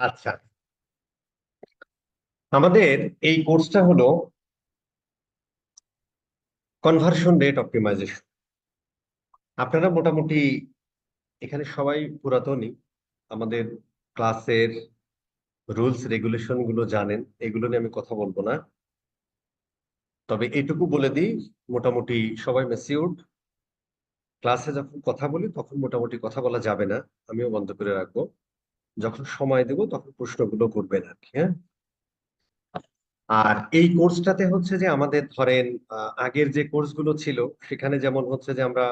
আচ্ছা, আমাদের এই কোর্সটা হলো কনভার্সন রেট অপটিমাইজেশন। আপনারা মোটামুটি এখানে সবাই পুরাতনই, আমাদের ক্লাসের রুলস রেগুলেশন গুলো জানেন, এগুলো নিয়ে আমি কথা বলবো না। তবে এইটুকু বলে দিই, মোটামুটি সবাই ম্যাচিউরড। ক্লাসে যখন কথা বলি তখন মোটামুটি কথা বলা যাবে না, আমিও বন্ধ করে রাখবো। যখন সময় দেবো তখন প্রশ্নগুলো করবেন আর কি, হ্যাঁ। আর এই কোর্সটাতে হচ্ছে যে আমাদের ধরেন আগের যে কোর্সগুলো ছিল সেখানে যেমন হচ্ছে যে আমরা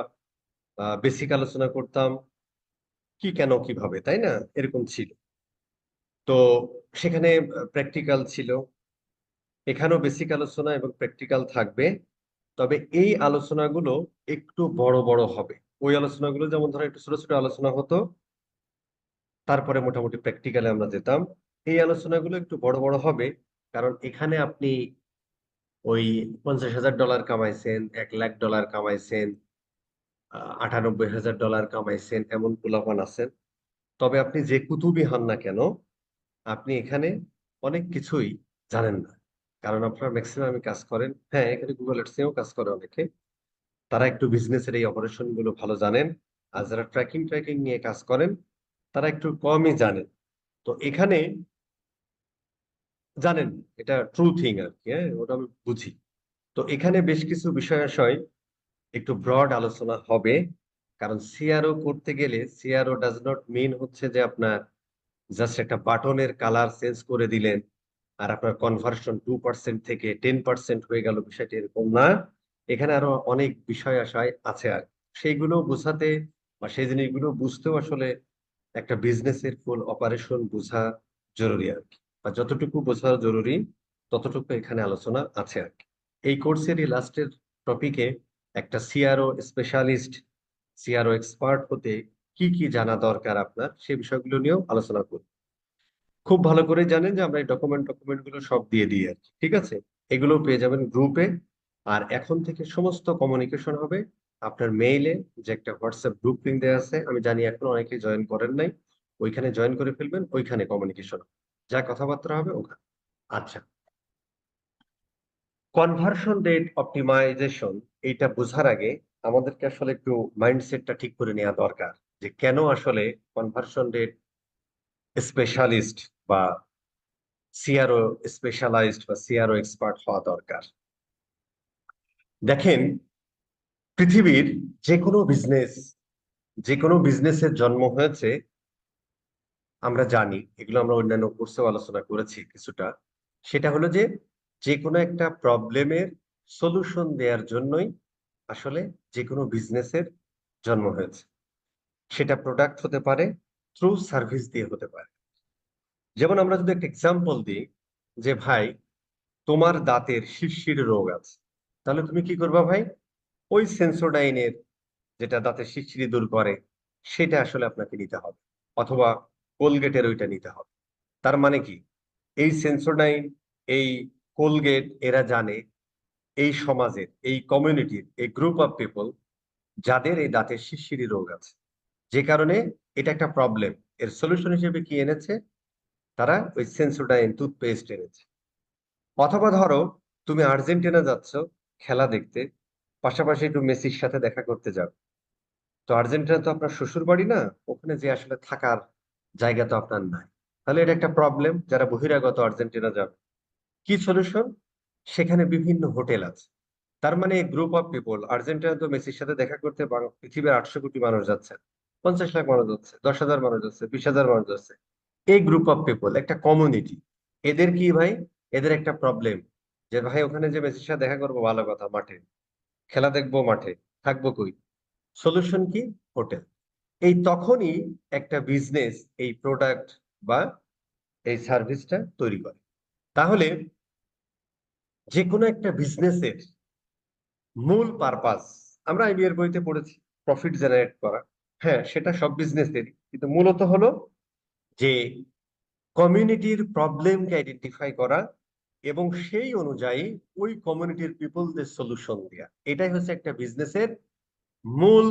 বেসিক আলোচনা করতাম, কি কেন কিভাবে, তাই না, এরকম ছিল। তো সেখানে প্র্যাকটিক্যাল ছিল, এখানেও বেসিক আলোচনা এবং প্র্যাকটিক্যাল থাকবে। তবে এই আলোচনাগুলো একটু বড় বড় হবে। ওই আলোচনাগুলো যেমন ধরো একটু ছোট ছোট আলোচনা হতো, তারপরে মোটামুটি প্র্যাকটিক্যালে আমরা যেতাম। এই আলোচনাগুলো একটু বড় বড় হবে, কারণ এখানে আপনি ওই $50,000 কামাইছেন, $1,00,000 কামাইছেন, $98,000 কামাইছেন, এমন পোলাপান আছেন। তবে আপনি যে কুতুবই হন না কেন, আপনি এখানে অনেক কিছুই জানেন না। কারণ আপনারা ম্যাক্সিমামই কাজ করেন, হ্যাঁ, এখানে গুগল অ্যাডসেও কাজ করে অনেকে, তারা একটু বিজনেসের এই অপারেশন গুলো ভালো জানেন। আর যারা ট্র্যাকিং ট্র্যাকিং নিয়ে কাজ করেন তারা একটু কমই জানেন। তো এখানে জানেন, এটা ট্রু থিং আর কি, হ্যাঁ, ওটা আমি বুঝি। তো এখানে বেশ কিছু বিষয় আশয় একটু ব্রড আলোচনা হবে। কারণ সিআরও করতে গেলে সিআরও ডাজ নট মিন হচ্ছে যে আপনার জাস্ট একটা বাটনের কালার চেঞ্জ করে দিলেন আর আপনার কনভার্সন 2% থেকে 10% হয়ে গেল, বিষয়টি এরকম না। এখানে আরো অনেক বিষয় আশয় আছে, আর সেইগুলো বোঝাতে বা সেই জিনিসগুলো বুঝতেও আসলে একটা বিজনেসের ফুল অপারেশন বোঝা জরুরি আর কি, বা যতটুকু বোঝা জরুরি ততটুকু এখানে আলোচনা আছে আর কি। এই কোর্সেরই লাস্টের টপিকে একটা সিআরও স্পেশালিস্ট, সিআরও এক্সপার্ট হতে কি কি জানা দরকার আপনার, সেই বিষয়গুলো নিয়েও আলোচনা করব। খুব ভালো করে জানেন যে আমরা এই ডকুমেন্ট গুলো সব দিয়ে দিই আর কি, ঠিক আছে। এগুলো পেয়ে যাবেন গ্রুপে। আর এখন থেকে সমস্ত কমিউনিকেশন হবে আপনার মেইলে, যে একটা হোয়াটসঅ্যাপ গ্রুপ লিংক দেওয়া আছে, আমি জানি এখন অনেকে জয়েন করেন নাই, ওইখানে জয়েন করে ফেলবেন, ওইখানে কমিউনিকেশন, যা কথাবার্তা হবে ওখানে। আচ্ছা, কনভার্সন রেট অপটিমাইজেশন, এইটা বোঝার আগে আমাদেরকে আসলে একটু মাইন্ডসেটটা ঠিক করে নেওয়া দরকার, যে কেন আসলে কনভার্সন রেট স্পেশালিস্ট বা সিআরও স্পেশালাইজড বা সিআরও এক্সপার্ট হওয়া দরকার। দেখেন, পৃথিবীর যে কোনো বিজনেস, যে কোনো বিজনেসের জন্ম হয়েছে, আমরা জানি, এগুলো আমরা অন্যান্য কোর্সেও আলোচনা করেছি কিছুটা। সেটা হলো যে যে কোনো একটা প্রবলেমের সলিউশন দেওয়ার জন্যই আসলে যে কোনো বিজনেসের জন্ম হয়েছে। সেটা প্রোডাক্ট হতে পারে, থ্রু সার্ভিস দিয়ে হতে পারে। যেমন আমরা যদি একটা এক্সাম্পল দিই, যে ভাই তোমার দাঁতের শিরশির রোগ আছে, তাহলে তুমি কি করবা ভাই? ওই সেন্সোডাইনের, যেটা দাঁতের শিরশিরি দূর করে, সেটা আসলে আপনাকে নিতে হবে, অথবা কোলগেটের ওইটা নিতে হবে। তার মানে কি, এই সেন্সোডাইন, এই কোলগেট, এরা জানে এই সমাজের, এই কমিউনিটির, এই গ্রুপ অফ পিপল যাদের এই দাঁতের শিরশিরি রোগ আছে, যে কারণে এটা একটা প্রবলেম। এর সলিউশন হিসেবে কি এনেছে? তারা ওই সেন্সোডাইন টুথপেস্ট এনেছে। অথবা ধরো তুমি আর্জেন্টিনা যাচ্ছ খেলা দেখতে, পাশাপাশি একটু মেসির সাথে দেখা করতে যাও। তো আর্জেন্টিনা তো আপনার শ্বশুর বাড়ি না, ওখানে যে আসলে থাকার জায়গা তো আপনার নাই। তাহলে এটা একটা প্রবলেম, যারা বহিরাগত আর্জেন্টিনা যাবে। কি সলিউশন? সেখানে বিভিন্ন হোটেল আছে। তার মানে গ্রুপ অফ পিপল, আর্জেন্টিনা তো মেসির সাথে দেখা করতে পৃথিবীর 800 কোটি মানুষ যাচ্ছে, 50 লাখ মানুষ যাচ্ছে, 10,000 মানুষ যাচ্ছে, 20,000 মানুষ যাচ্ছে। এই গ্রুপ অফ পিপল একটা কমিউনিটি। এদের কি ভাই? এদের একটা প্রবলেম, যে ভাই ওখানে যে মেসির সাথে দেখা করবো ভালো কথা, মাঠে খেলা দেখবো, মাঠে থাকবো কই? সলিউশন কি? হোটেল। এই তখনই একটা বিজনেস এই প্রোডাক্ট বা এই সার্ভিসটা তৈরি করে। তাহলে যে কোনো একটা বিজনেসের মূল পারপাস, আমরা আইবিএর বইতে পড়েছি, প্রফিট জেনারেট করা। হ্যাঁ, সেটা সব বিজনেসেরই, কিন্তু মূলত হলো যে কমিউনিটির প্রবলেমকে আইডেন্টিফাই করা এবং সেই অনুযায়ী ওই কমিউনিটির পিপলদের সলিউশন দেওয়া, এটাই হচ্ছে একটা বিজনেসের মূল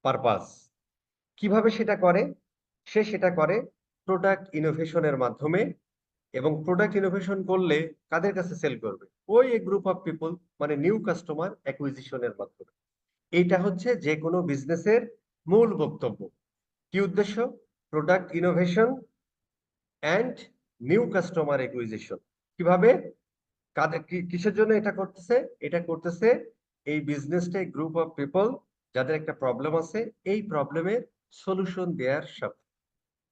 পারপাস। কিভাবে সেটা করে? সে সেটা করে প্রোডাক্ট ইনোভেশনের মাধ্যমে, এবং প্রোডাক্ট ইনোভেশন করলে কাদের কাছে সেল করবে? ওই গ্রুপ অফ পিপল, মানে নিউ কাস্টমার অ্যাকুইজিশনের মাধ্যমে। এইটা হচ্ছে যে কোনো বিজনেসের মূল বক্তব্য। কি উদ্দেশ্য? Product innovation and new customer acquisition. কিভাবে, কিসের জন্য এটা করতেছে? এটা করতেছে এই বিজনেসটা গ্রুপ অফ পিপল যাদের একটা প্রবলেম আছে, এই প্রবলেমের সলিউশন দেওয়ার সাথে।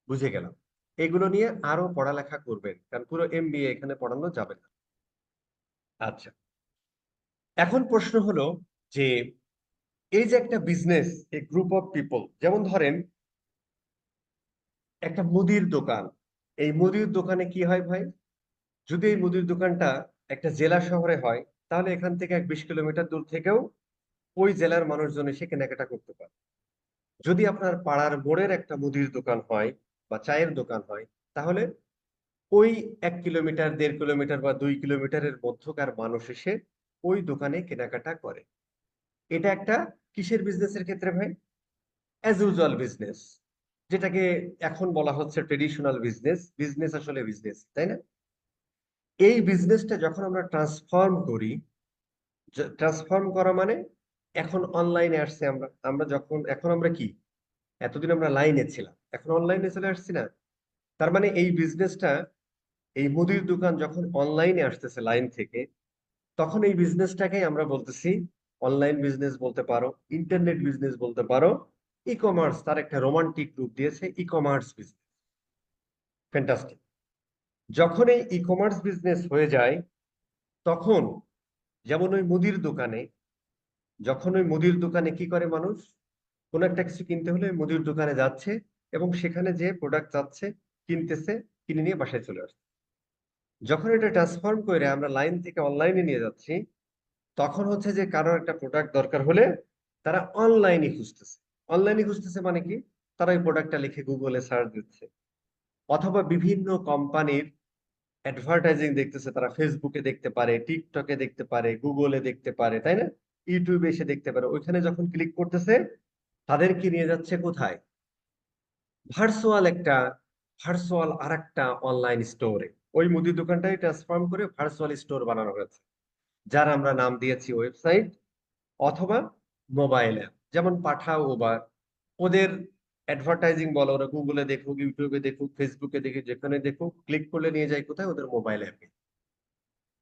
বুঝে গেলাম। এগুলো নিয়ে আরো পড়ালেখা করবেন, কারণ পুরো এমবিএ এখানে পড়ানো যাবে না। আচ্ছা, এখন প্রশ্ন হলো যে এই যে একটা বিজনেস, এই গ্রুপ অফ পিপল, যেমন ধরেন একটা মুদির দোকান। এই মুদির দোকানে কি হয় ভাই? যদি এই মুদির দোকানটা একটা জেলা শহরে হয়, তাহলে এখান থেকে 20 কিলোমিটার দূর থেকেও ওই জেলার মানুষজন এসে কেনাকাটা করতে পারে। যদি আপনার পাড়ার মোড়ের একটা মুদির দোকান হয় বা চায়ের দোকান হয়, তাহলে ওই 1 কিলোমিটার, 1.5 কিলোমিটার বা 2 কিলোমিটারের মধ্যকার মানুষ এসে ওই দোকানে কেনাকাটা করে। এটা একটা কিসের বিজনেসের ক্ষেত্রে ভাই? অ্যাজ ইউজুয়াল বিজনেস, যেটাকে এখন বলা হচ্ছে ট্রেডিশনাল বিজনেস। বিজনেস আসলে বিজনেস, তাই না? এই বিজনেসটা যখন আমরা ট্রান্সফর্ম করি, ট্রান্সফর্ম করা মানে এখন অনলাইনে আসছে। আমরা আমরা যখন এখন আমরা কি, এতদিন আমরা লাইনে ছিলাম, এখন অনলাইনে চলে আসছি না? তার মানে এই বিজনেসটা, এই মুদির দোকান যখন অনলাইনে আসতেছে লাইন থেকে, তখন এই বিজনেসটাকে আমরা বলতেছি অনলাইন বিজনেস বলতে পারো, ইন্টারনেট বিজনেস বলতে পারো, ই কমার্স তার একটা রোমান্টিক রূপ দিয়েছে, ই কমার্স বিজনেস। ফ্যান্টাস্টিক। যখন এই ই কমার্স বিজনেস হয়ে যায়, তখন যেমন ওই মুদির দোকানে, যখন ওই মুদির দোকানে কি করে মানুষ, কোন একটা কিছু কিনতে হলে ওই মুদির দোকানে যাচ্ছে এবং সেখানে যে প্রোডাক্ট চাচ্ছে, কিনতেছে, কিনে নিয়ে বাসায় চলে আসছে। যখন এটা ট্রান্সফর্ম করে আমরা লাইন থেকে অনলাইনে নিয়ে যাচ্ছি, তখন হচ্ছে যে কারোর একটা প্রোডাক্ট দরকার হলে তারা অনলাইনে খুঁজতেছে। অনলাইনে খুঁজতেছে মানে কি? তারা ওই প্রোডাক্টটা লিখে গুগলে সার্চ দিচ্ছে, অথবা বিভিন্ন কোম্পানির অ্যাডভার্টাইজিং দেখতেছে। তারা ফেসবুকে দেখতে পারে, টিকটকে দেখতে পারে, গুগলে দেখতে পারে, তাই না? ইউটিউবে এসে দেখতে পারে। ওইখানে যখন ক্লিক করতেছে, তাদেরকে নিয়ে যাচ্ছে কোথায়? ভার্চুয়াল একটা, ভার্চুয়াল আর একটা অনলাইন স্টোরে। ওই মুদি দোকানটাই ট্রান্সফর্ম করে ভার্চুয়াল স্টোর বানানো হয়েছে, যার আমরা নাম দিয়েছি ওয়েবসাইট অথবা মোবাইল অ্যাপ। যেমন পাঠাও, উবার, ওদের অ্যাডভার্টাইজিং বলো, ওরা গুগলে দেখুক, ইউটিউবে দেখুক, ফেসবুকে দেখুক, যেখানে দেখুক, ক্লিক করলে নিয়ে যায় কোথায়? ওদের মোবাইল অ্যাপে।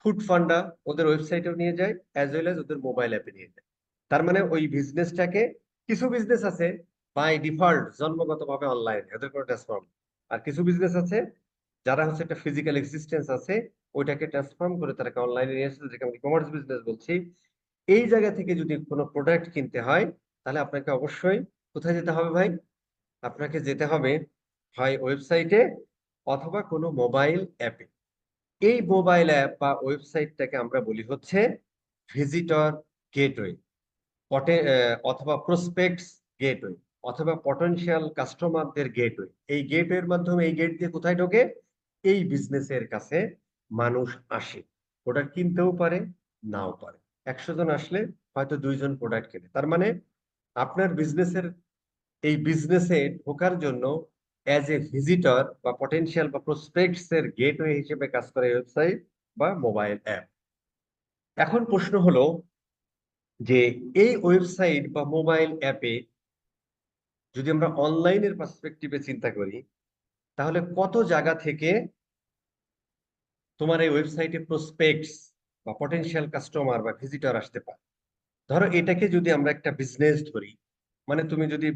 ফুড ফান্ডা ওদের ওয়েবসাইটেও নিয়ে যায়, অ্যাজ ওয়েল এজ ওদের মোবাইল অ্যাপে নিয়ে যায়। তার মানে ওই বিজনেসটাকে, কিছু বিজনেস আছে বাই ডিফল্ট জন্মগতভাবে অনলাইন, ওদের কোনো ট্রান্সফর্ম। আর কিছু বিজনেস আছে যারা হচ্ছে একটা ফিজিক্যাল এক্সিস্টেন্স আছে, ওইটাকে ট্রান্সফর্ম করে তারা অনলাইনে নিয়ে আসছে, যেটাকে আমি কমার্স বিজনেস বলছি। এই জায়গা থেকে যদি কোনো প্রোডাক্ট কিনতে হয়, তাহলে আপনাকে অবশ্যই কোথায় যেতে হবে ভাই? আপনাকে যেতে হবে হয় ওয়েবসাইটে অথবা কোনো মোবাইল অ্যাপে। এই মোবাইল অ্যাপ বা ওয়েবসাইটটাকে আমরা বলি হচ্ছে ভিজিটর গেটওয়ে, অথবা প্রসপেক্টস গেটওয়ে, অথবা পটেনশিয়াল কাস্টমারদের গেটওয়ে। এই গেটওয়ের মাধ্যমে, এই গেট দিয়ে কোথায় ঢোকে? এই বিজনেসের কাছে মানুষ আসে। প্রোডাক্ট কিনতেও পারে, নাও পারে। 100 জন আসলে হয়তো 2 জন প্রোডাক্ট কেনে। তার মানে আপনার বিজনেসের, এই বিজনেসে ঢোকার জন্য অ্যাজ এ ভিজিটর বা পটেনশিয়াল বা প্রসপেক্টস এর গেটওয়ে হিসেবে কাজ করে ওয়েবসাইট বা মোবাইল অ্যাপ। এখন প্রশ্ন হলো যে এই ওয়েবসাইট বা মোবাইল অ্যাপে যদি আমরা অনলাইনের পার্সপেক্টিভে চিন্তা করি, তাহলে কত জায়গা থেকে তোমার এই ওয়েবসাইটে প্রসপেক্টস বা পটেনশিয়াল কাস্টমার বা ভিজিটর আসতে পারে? ধরো এটাকে যদি আমরা একটা বিজনেস ধরি, মানে তুমি যদি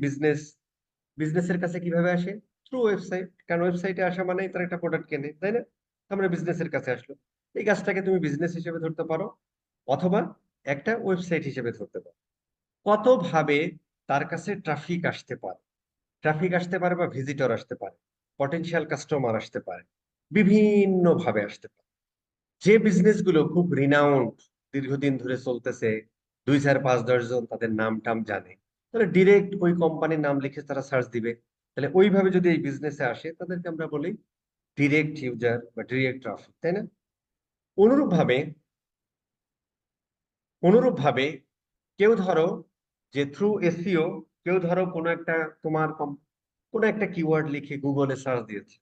বিজনেসের কাছে কিভাবে আসে? Through website. কারণ ওয়েবসাইটে আসা মানে তারা একটা প্রোডাক্ট কেনে, তাই না? আমরা বিজনেসের কাছে আসলো। এই কাজটাকে তুমি বিজনেস হিসেবে ধরতে পারো, অথবা একটা ওয়েবসাইট হিসেবে ধরতে পারো। কত ভাবে তার কাছে ট্রাফিক আসতে পারে? ট্রাফিক আসতে পারে বা ভিজিটর আসতে পারে, পটেনশিয়াল কাস্টমার আসতে পারে, বিভিন্ন ভাবে আসতে পারে। যে বিজনেস গুলো খুব রিনাউন্ড, দীর্ঘদিন ধরে চলতেছে, 2, 4, 5, 10 জন তাদের নাম টাম জানে, তাহলে ডিরেক্ট ওই কোম্পানির নাম লিখে তারা সার্চ দিবে। তাহলে ওইভাবে যদি এই বিজনেসে আসে, তাদেরকে আমরা বলি ডিরেক্ট ইউজার বা ডিরেক্ট ট্রাফিক, তাই না? অনুরূপ ভাবে, অনুরূপ ভাবে কেউ ধরো যে থ্রু এসইও, কেউ ধরো কোনো একটা, তোমার কোনো একটা কিওয়ার্ড লিখে গুগলে সার্চ দিয়েছে,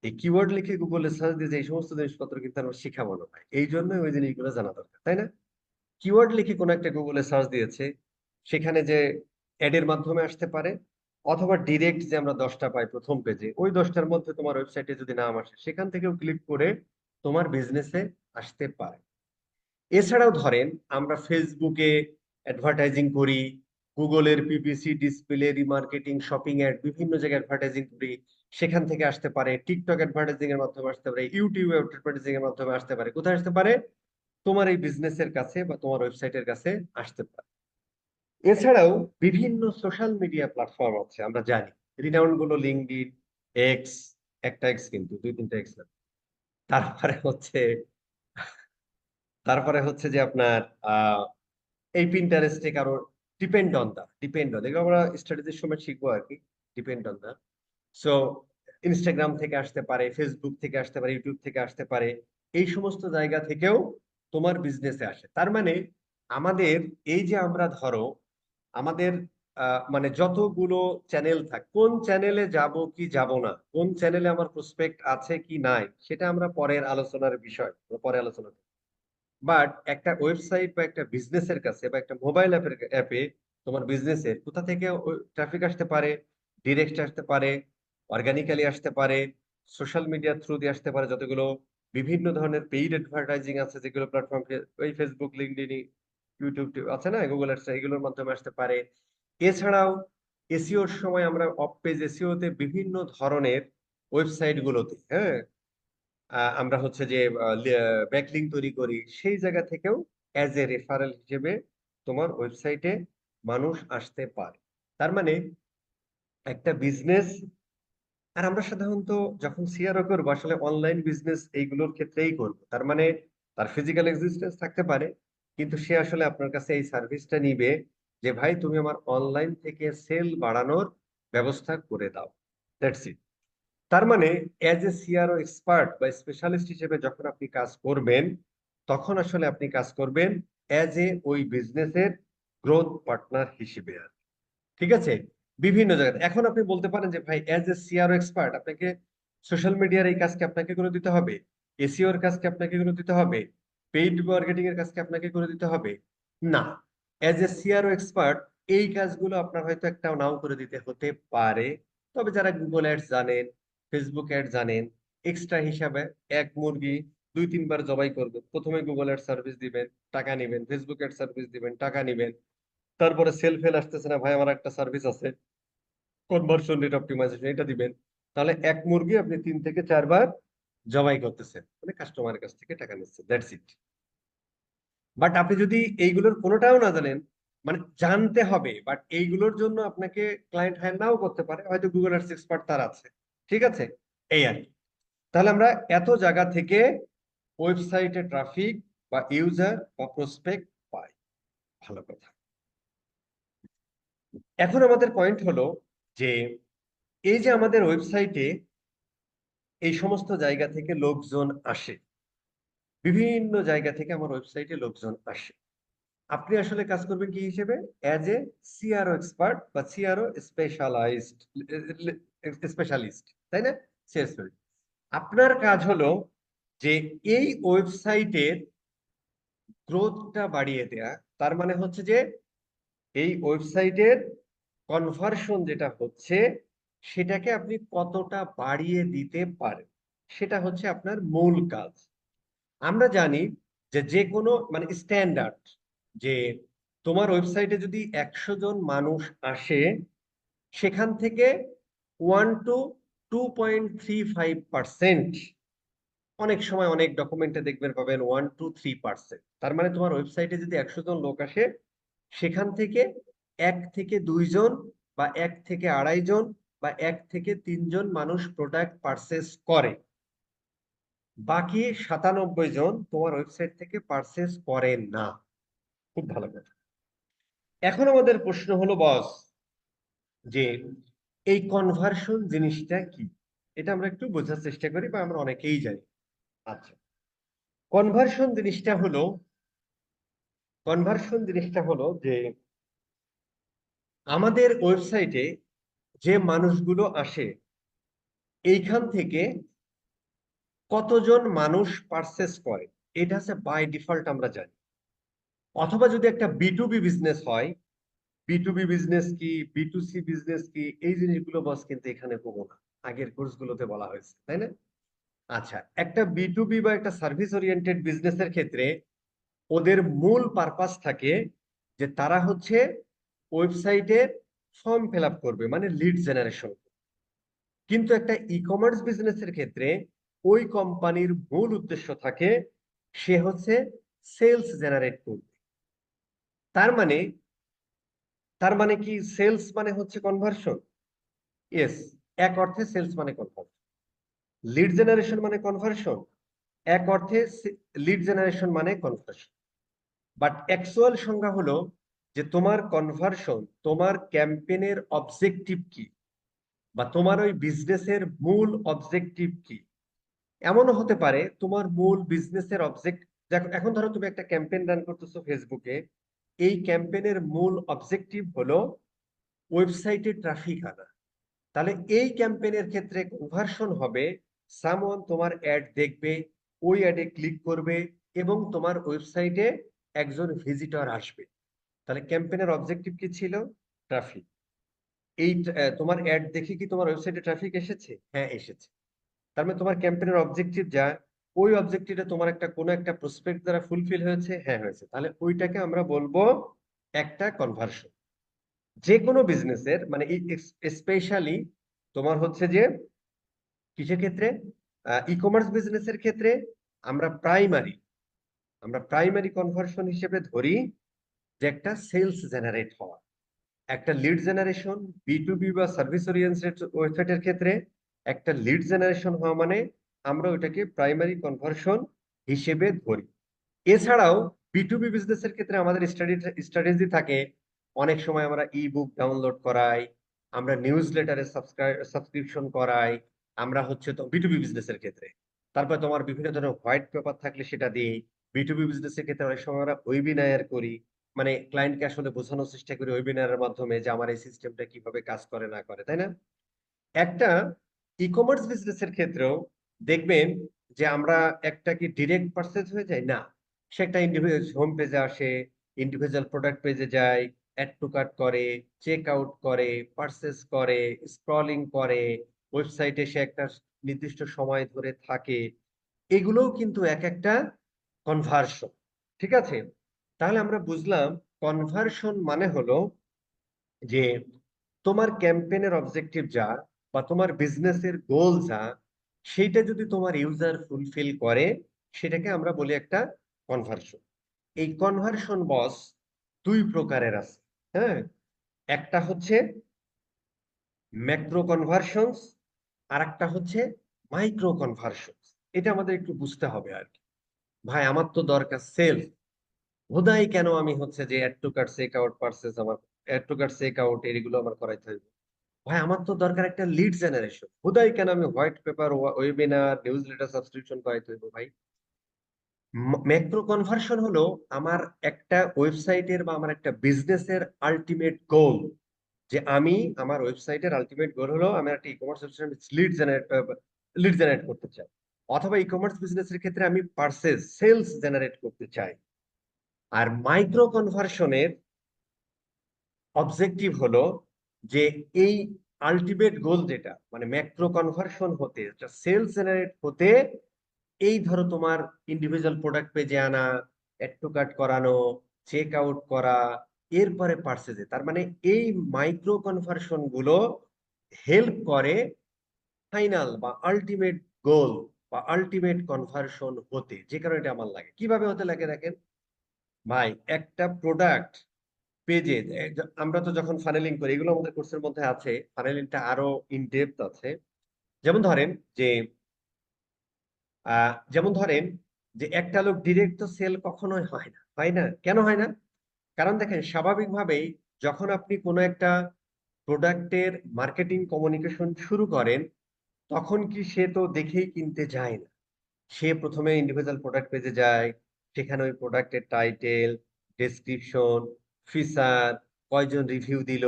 এই কিওয়ার্ড লিখে গুগলে সার্চ দিয়ে যে এই সমস্ত জিনিসপত্র কিন্তু আমরা শিখাবো না ভাই, এই জন্যই ওই জিনিসগুলো জানা দরকার, তাই না? কিওয়ার্ড লিখে কোনো একটা গুগলে সার্চ দিয়েছে, সেখানে যে অ্যাডের মাধ্যমে আসতে পারে, অথবা ডিরেক্ট যে আমরা 10টা পাই প্রথম পেজে, ওই 10টার মধ্যে তোমার ওয়েবসাইটে যদি নাম আসে সেখান থেকেও ক্লিক করে তোমার বিজনেসে আসতে পারে। এছাড়াও ধরেন আমরা ফেসবুকে অ্যাডভার্টাইজিং করি, গুগলের PPC, display, remarketing, shopping ad, বিভিন্ন জায়গায় অ্যাডভার্টাইজিং করি, সেখান থেকে আসতে পারে। টিকটক অ্যাডভার্টাইজিং এর মাধ্যমে আসতে পারে, ইউটিউব অ্যাডভার্টাইজিং এর মাধ্যমে আসতে পারে। কোথায় আসতে পারে? তোমার এই বিজনেসের কাছে বা তোমার ওয়েবসাইটের কাছে আসতে পারে। এছাড়াও বিভিন্ন সোশ্যাল মিডিয়া প্ল্যাটফর্ম আছে আমরা জানি, রিনাউন্ড গুলো লিঙ্কডইন, এক্স, একটা এক্স কিন্তু, দুই তিনটা এক্স না। তারপরে হচ্ছে তারপরে হচ্ছে যে আপনার এই পিন্টারেস্টে কারো ডিপেন্ড অন, এগুলো আমরা স্টাডিজের সময় শিখবো আর কি। Depend on the, so Instagram থেকে আসতে পারে, ফেসবুক থেকে আসতে পারে, ইউটিউব থেকে আসতে পারে। এই সমস্ত জায়গা থেকেও তোমার বিজনেসে আসে। তার মানে আমাদের এই যে আমরা ধরো আমাদের মানে যতগুলো চ্যানেল থাক, কোন চ্যানেলে যাব কি যাব না, কোন চ্যানেলে আমার প্রসপেক্ট আছে কি নাই, সেটা আমরা পরের আলোচনার বিষয়, পরে আলোচনা। বাট একটা ওয়েবসাইট বা একটা বিজনেসের কাছে বা একটা মোবাইল অ্যাপে তোমার বিজনেসের কোথা থেকে ট্রাফিক আসতে পারে? ডিরেক্ট আসতে পারে, অর্গানিক্যালি আসতে পারে, সোশ্যাল মিডিয়ার থ্রু দিয়ে আসতে পারে, যতগুলো বিভিন্ন ধরনের পেইড অ্যাডভার্টাইজিং আছে যেগুলো প্ল্যাটফর্ম, ওই ফেসবুক, লিঙ্কডইন, ইউটিউব আছে না, গুগল অ্যাডস, এগুলোর মাধ্যমে আসতে পারে। এছাড়াও এসইওর সময় আমরা অফ পেজ এসইও তে বিভিন্ন ধরনের ওয়েবসাইট গুলোতে, হ্যাঁ, আমরা হচ্ছে যে ব্যাকলিঙ্ক তৈরি করি, সেই জায়গা থেকেও অ্যাজ এ রেফারেল হিসেবে তোমার ওয়েবসাইটে মানুষ আসতে পারে। তার মানে একটা বিজনেস, আর আমরা সাধারণত যখন সিআরও করবো আসলে অনলাইন বিজনেস এইগুলোর ক্ষেত্রেই করবো। তার মানে তার ফিজিক্যাল এক্সিস্টেন্স থাকতে পারে, কিন্তু সে আসলে আপনার কাছে এই সার্ভিসটা নিবে যে ভাই তুমি আমার অনলাইন থেকে সেল বাড়ানোর ব্যবস্থা করে দাও। That's it. তার মানে অ্যাজ এ সিআরও এক্সপার্ট বা স্পেশালিস্ট হিসেবে যখন আপনি কাজ করবেন, তখন আসলে আপনি কাজ করবেন অ্যাজ এ ওই বিজনেসের গ্রোথ পার্টনার হিসেবে আর, ঠিক আছে? বিভিন্ন জায়গায় এখন আপনি বলতে পারেন যে ভাই অ্যাজ এ সিআরও এক্সপার্ট আপনাকে সোশ্যাল মিডিয়ার এই কাজকে আপনাকে করে দিতে হবে, এসইও এর কাজকে আপনাকে করে দিতে হবে, পেইড মার্কেটিং এর কাজকে আপনাকে করে দিতে হবে। না, অ্যাজ এ সিআরও এক্সপার্ট এই কাজগুলো আপনার হয়তো একটা নাও করে দিতে হতে পারে। তবে যারা গুগল অ্যাডস জানেন, ফেসবুক অ্যাড জানেন, এক্সট্রা হিসাবে এক মুরগি দুই তিনবার জবাই করবেন, প্রথমে গুগল অ্যাড সার্ভিস দিবেন, টাকা নিবেন, ফেসবুক অ্যাড সার্ভিস দিবেন, টাকা নিবেন, তারপরে সেল ফেল আসতেছে না ভাই, আমার একটা সার্ভিস আছে কনভার্সন রেট অপটিমাইজেশন, এটা দিবেন। তাহলে এক মুরগি আপনি 3 থেকে 4 বার জবাই করতেছেন, মানে কাস্টমারের কাছ থেকে টাকা নিচ্ছেন, দ্যাটস ইট। বাট আপনি যদি এইগুলোর কোনোটাও না জানেন, মানে জানতে হবে, বাট এইগুলোর জন্য আপনাকে ক্লায়েন্ট হায়ার নাও করতে পারে, হয়তো গুগল অ্যাডস এক্সপার্ট তার আছে, ঠিক আছে? এই আর কি। তাহলে আমরা এত জায়গা থেকে ওয়েবসাইটে ট্রাফিক বা ইউজার বা প্রসপেক্ট পাই, ভালো কথা। এখন আমাদের পয়েন্ট হলো যে এই যে আমাদের ওয়েবসাইটে এই সমস্ত জায়গা থেকে লোকজন আসে, বিভিন্ন জায়গা থেকে আমার ওয়েবসাইটে লোকজন আসে, আপনি আসলে কাজ করবেন কি হিসেবে? অ্যাজ এ সিআরও এক্সপার্ট বা সিআরও স্পেশালিস্ট, তাই না? সিএসপি। আপনার কাজ হলো যে এই ওয়েবসাইটের গ্রোথটা বাড়িয়ে দেয়া। তার মানে হচ্ছে যে এই ওয়েবসাইটের কনভার্সন যেটা হচ্ছে সেটাকে আপনি কতটা বাড়িয়ে দিতে পারেন, সেটা হচ্ছে আপনার মূল কাজ। আমরা জানি যে যে কোনো মানে স্ট্যান্ডার্ড, যে তোমার ওয়েবসাইটে যদি 100 জন মানুষ আসে, সেখান থেকে 1 to 2.35%, অনেক সময় অনেক ডকুমেন্টে দেখবেন পাবেন 1 to 3%। তার মানে তোমার ওয়েবসাইটে যদি 100 জন লোক আসে, সেখান থেকে 1 থেকে 2 জন বা 1 থেকে 2.5 জন বা 1 থেকে 3 জন মানুষ প্রোডাক্ট পারচেস করে, বাকি 97 জন তোমার ওয়েবসাইট থেকে পারচেস করে না। খুব ভালো কথা। এখন আমাদের প্রশ্ন হলো বস, যে এই কনভার্সন জিনিসটা কি? এটা আমরা একটু বোঝার চেষ্টা করি বা আমরা অনেকেই জানি। আচ্ছা, কনভার্সন জিনিসটা হলো কনভার্সন জিনিসটা হলো যে আমাদের ওয়েবসাইটে যে মানুষগুলো আসে, এইখান থেকে কতজন মানুষ পারচেস করে, এটা হচ্ছে বাই ডিফল্ট আমরা জানি। অথবা যদি একটা বি বিজনেস হয়, বি বিজনেস কি, বি বিজনেস কি, এই জিনিসগুলো বস কিন্তু এখানে কমো না, আগের কোর্সগুলোতে বলা হয়েছে, তাই না? আচ্ছা, একটা বি বা একটা সার্ভিস ওরিয়েন্টেড বিজনেসের ক্ষেত্রে ওদের মূল পারপাস থাকে যে তারা হচ্ছে ওয়েবসাইটে ফর্ম ফিল আপ করবে, মানে লিড জেনারেশন। কিন্তু একটা ই কমার্স বিজনেসের ক্ষেত্রে ওই কোম্পানির মূল উদ্দেশ্য থাকে সে হচ্ছে সেলস জেনারেট করবে। তার মানে তার মানে কি সেলস মানে হচ্ছে কনভার্সন? ইয়েস, এক অর্থে সেলস মানে কনভার্সন। লিড জেনারেশন মানে কনভার্সন, এক অর্থে লিড জেনারেশন মানে কনভার্সন। বাট অ্যাকচুয়াল সংজ্ঞা হলো যে তোমার কনভার্সন, তোমার ক্যাম্পেইনের অবজেক্টিভ কি, বা তোমার ওই বিজনেসের মূল অবজেক্টিভ কি। এমনও হতে পারে তোমার মূল বিজনেসের অবজেক্ট, এখন ধরো তুমি একটা ক্যাম্পেইন রান করতেছো ফেসবুকে, এই ক্যাম্পেইনের মূল অবজেক্টিভ হলো ওয়েবসাইটে ট্রাফিক আনা। তাহলে এই ক্যাম্পেইনের ক্ষেত্রে কনভার্সন হবে সামওয়ান তোমার অ্যাড দেখবে, ওই অ্যাডে ক্লিক করবে এবং তোমার ওয়েবসাইটে একজন ভিজিটর আসবে। তাহলে ক্যাম্পেইনের অবজেক্টিভ কি ছিল? ট্রাফিক। এই তোমার অ্যাড দেখে কি তোমার ওয়েবসাইটে ট্রাফিক এসেছে? হ্যাঁ, এসেছে। তার মানে তোমার ক্যাম্পেইনের অবজেক্টিভ যা, ওই অবজেক্টিভটা তোমার একটা কোনো একটা প্রসপেক্ট দ্বারা ফুলফিল হয়েছে? হ্যাঁ, হয়েছে। তাহলে ওইটাকে আমরা বলবো একটা কনভার্সন। যে কোনো বিজনেসের মানে স্পেশালি তোমার হচ্ছে যে কিসের ক্ষেত্রে, ই কমার্স বিজনেসের ক্ষেত্রে আমরা প্রাইমারি কনভার্সন হিসেবে ধরি যে একটা সেলস জেনারেট হওয়া, একটা লিড জেনারেশন। বি বা সার্ভিস ওরিয়েন্টেড ওয়েবসাইটের ক্ষেত্রে একটা লিড জেনারেশন হওয়া মানে আমরা ওইটাকে প্রাইমারি কনভার্সন হিসেবে ধরি। এছাড়াও বি বিজনেসের ক্ষেত্রে আমাদের স্ট্র্যাটেজি থাকে, অনেক সময় আমরা ই বুক ডাউনলোড করাই, আমরা নিউজ লেটারে সাবস্ক্রিপশন করাই, আমরা হচ্ছে তো বি বিজনেসের ক্ষেত্রে। তারপর তোমার বিভিন্ন ধরনের হোয়াইট পেপার থাকলে সেটা দিই। বি বিজনেসের ক্ষেত্রে অনেক সময় আমরা ওয়েবিনার করি, মানে ক্লায়েন্টকে আসলে বোঝানোর চেষ্টা করি ওয়েবিনারের মাধ্যমে যে আমার এই সিস্টেমটা কিভাবে কাজ করে না করে, তাই না? একটা ই কমার্স বিজনেসের ক্ষেত্রেও দেখবেন যে আমরা একটা কি ডিরেক্ট পারচেজ হয়ে যায় না, সে একটা ইন্ডিভিজুয়াল হোম পেজে আসে, ইন্ডিভিজুয়াল প্রোডাক্ট পেজে যায়, অ্যাড টু কার্ট করে, চেক আউট করে, পারচেজ করে, স্ক্রলিং করে, ওয়েবসাইটে সে একটা নির্দিষ্ট সময় ধরে থাকে। এগুলোও কিন্তু এক একটা কনভার্সন। ঠিক আছে? তাহলে আমরা বুঝলাম কনভার্সন মানে হলো যে তোমার ক্যাম্পেইনের অবজেক্টিভ যা, বা তোমার বিজনেসের গোল যা, সেইটা যদি তোমার ইউজার ফুলফিল করে, সেটাকে আমরা বলি একটা কনভার্সন। এই কনভার্সন বস দুই প্রকারের আছে। হ্যাঁ, একটা হচ্ছে ম্যাক্রো কনভার্সনস, আর একটা হচ্ছে মাইক্রো কনভার্সনস। এটা আমাদের একটু বুঝতে হবে আর কি। ভাই আমার তো দরকার সেল, হুদাই কেন আমি হচ্ছে যে add to cart check out purchase, আমার add to cart check out এগুলো আমার করাইতে হবে। ভাই আমার তো দরকার একটা লিড জেনারেশন, হুদাই কেন আমি white paper, webinar, news letter subscription করাইতে হইব ভাই। ম্যাক্রো কনভার্সন হলো আমার একটা ওয়েবসাইটের বা আমার একটা বিজনেসের আলটিমেট গোল, যে আমি আমার ওয়েবসাইটের আলটিমেট গোল হলো আমি একটা ই কমার্স লিড জেনারেট করতে চাই। অথবা ই কমার্স বিজনেসের ক্ষেত্রে আমি পার্সেস সেলস জেনারেট করতে চাই। আর মাইক্রো কনভার্সনের অবজেক্টিভ হলো যে এই আলটিমেট গোল যেটা, মানে ম্যাক্রো কনভার্সন হতে, সেলস জেনারেট হতে, এই ধরো তোমার ইন্ডিভিজুয়াল প্রোডাক্ট পেজে আনা, অ্যাড টু কার্ট করানো, চেক আউট করা, এরপরে পার্সেজে। তার মানে এই মাইক্রো কনভার্সন গুলো হেল্প করে ফাইনাল বা আলটিমেট গোল বা আলটিমেট কনভার্সন হতে। যে কারণে এটা আমার লাগে, কিভাবে হতে লাগে দেখেন ভাই, একটা প্রোডাক্ট পেজে আমরা তো যখন ফানেলিং করি, এগুলো আমাদের কোর্সের মধ্যে আছে, ফানেলিংটা আরো ইন ডেপথ আছে। যেমন ধরেন যে যে একটা লোক ডিরেক্ট তো সেল কখনোই হয় না, হয় না, কেন হয় না? কারণ দেখেন স্বাভাবিকভাবেই যখন আপনি কোনো একটা প্রোডাক্টের মার্কেটিং কমিউনিকেশন শুরু করেন, তখন কি সে তো দেখেই কিনতে যায় না। সে প্রথমে ইন্ডিভিজুয়াল প্রোডাক্ট পেজে যায়, সেখানে ওই প্রোডাক্টের টাইটেল, ডেসক্রিপশন, ফিচার, কয়জন রিভিউ দিল,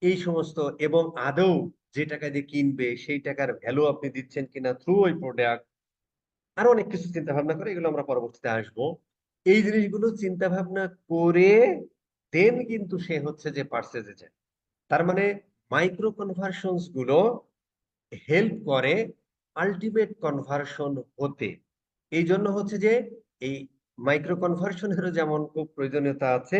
এই সমস্ত, এবং আদৌ যে টাকা দিয়ে কিনবে সেই টাকার ভ্যালু আপনি দিচ্ছেন কিনা থ্রু ওই প্রোডাক্ট, আরো অনেক কিছু চিন্তা ভাবনা করে, এগুলো আমরা পরবর্তীতে আসবো। এই জিনিসগুলো চিন্তা ভাবনা করে দেন কিন্তু সে হচ্ছে যে পার্সেজে যায়। তার মানে মাইক্রো কনভার্সনস গুলো হেল্প করে আলটিমেট কনভার্সন হতে। এই জন্য হচ্ছে যে এই মাইক্রো কনভার্সনেরও যেমন খুব প্রয়োজনীয়তা আছে,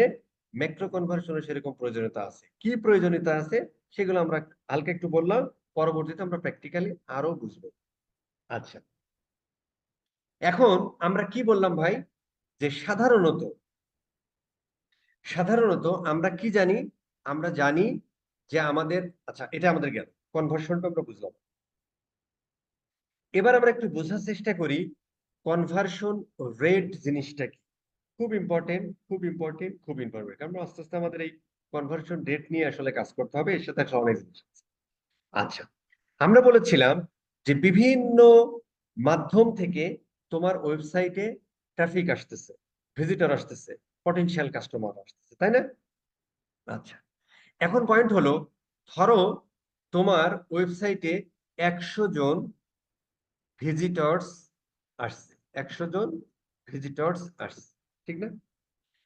ম্যাক্রো কনভার্সনের সেরকম প্রয়োজনীয়তা আছে। কি প্রয়োজনীয়তা আছে সেগুলো আমরা হালকা একটু বললাম, পরবর্তীতে আমরা প্র্যাকটিক্যালি আরো বুঝবো। আচ্ছা, এখন আমরা কি বললাম ভাই, যে সাধারণত সাধারণত আমরা কি জানি, আমরা জানি যে আমাদের, আচ্ছা এটা আমাদের জ্ঞান, কনভার্সনটা আমরা বুঝলাম। এবার আমরা একটু বোঝার চেষ্টা করি কনভার্সন রেট জিনিসটা কি। খুব ইম্পর্টেন্ট, খুব ইম্পর্টেন্ট, খুব ইম্পর্টেন্ট, কারণ আস্তে আস্তে আমাদের এই কনভার্সন রেট নিয়ে আসলে কাজ করতে হবে, এর সাথে আসলে অনেক জিনিস আছে। আচ্ছা, আমরা বলেছিলাম যে বিভিন্ন মাধ্যম থেকে তোমার ওয়েবসাইটে ট্রাফিক আসতেছে, ভিজিটর আসতেছে, পটেনশিয়াল কাস্টমার আসতেছে, তাই না? আচ্ছা, এখন পয়েন্ট হলো, ধরো তোমার ওয়েবসাইটে 100 জন ভিজিটর্স আসছে, 100 জন ভিজিটর্স আসছে, ঠিক না?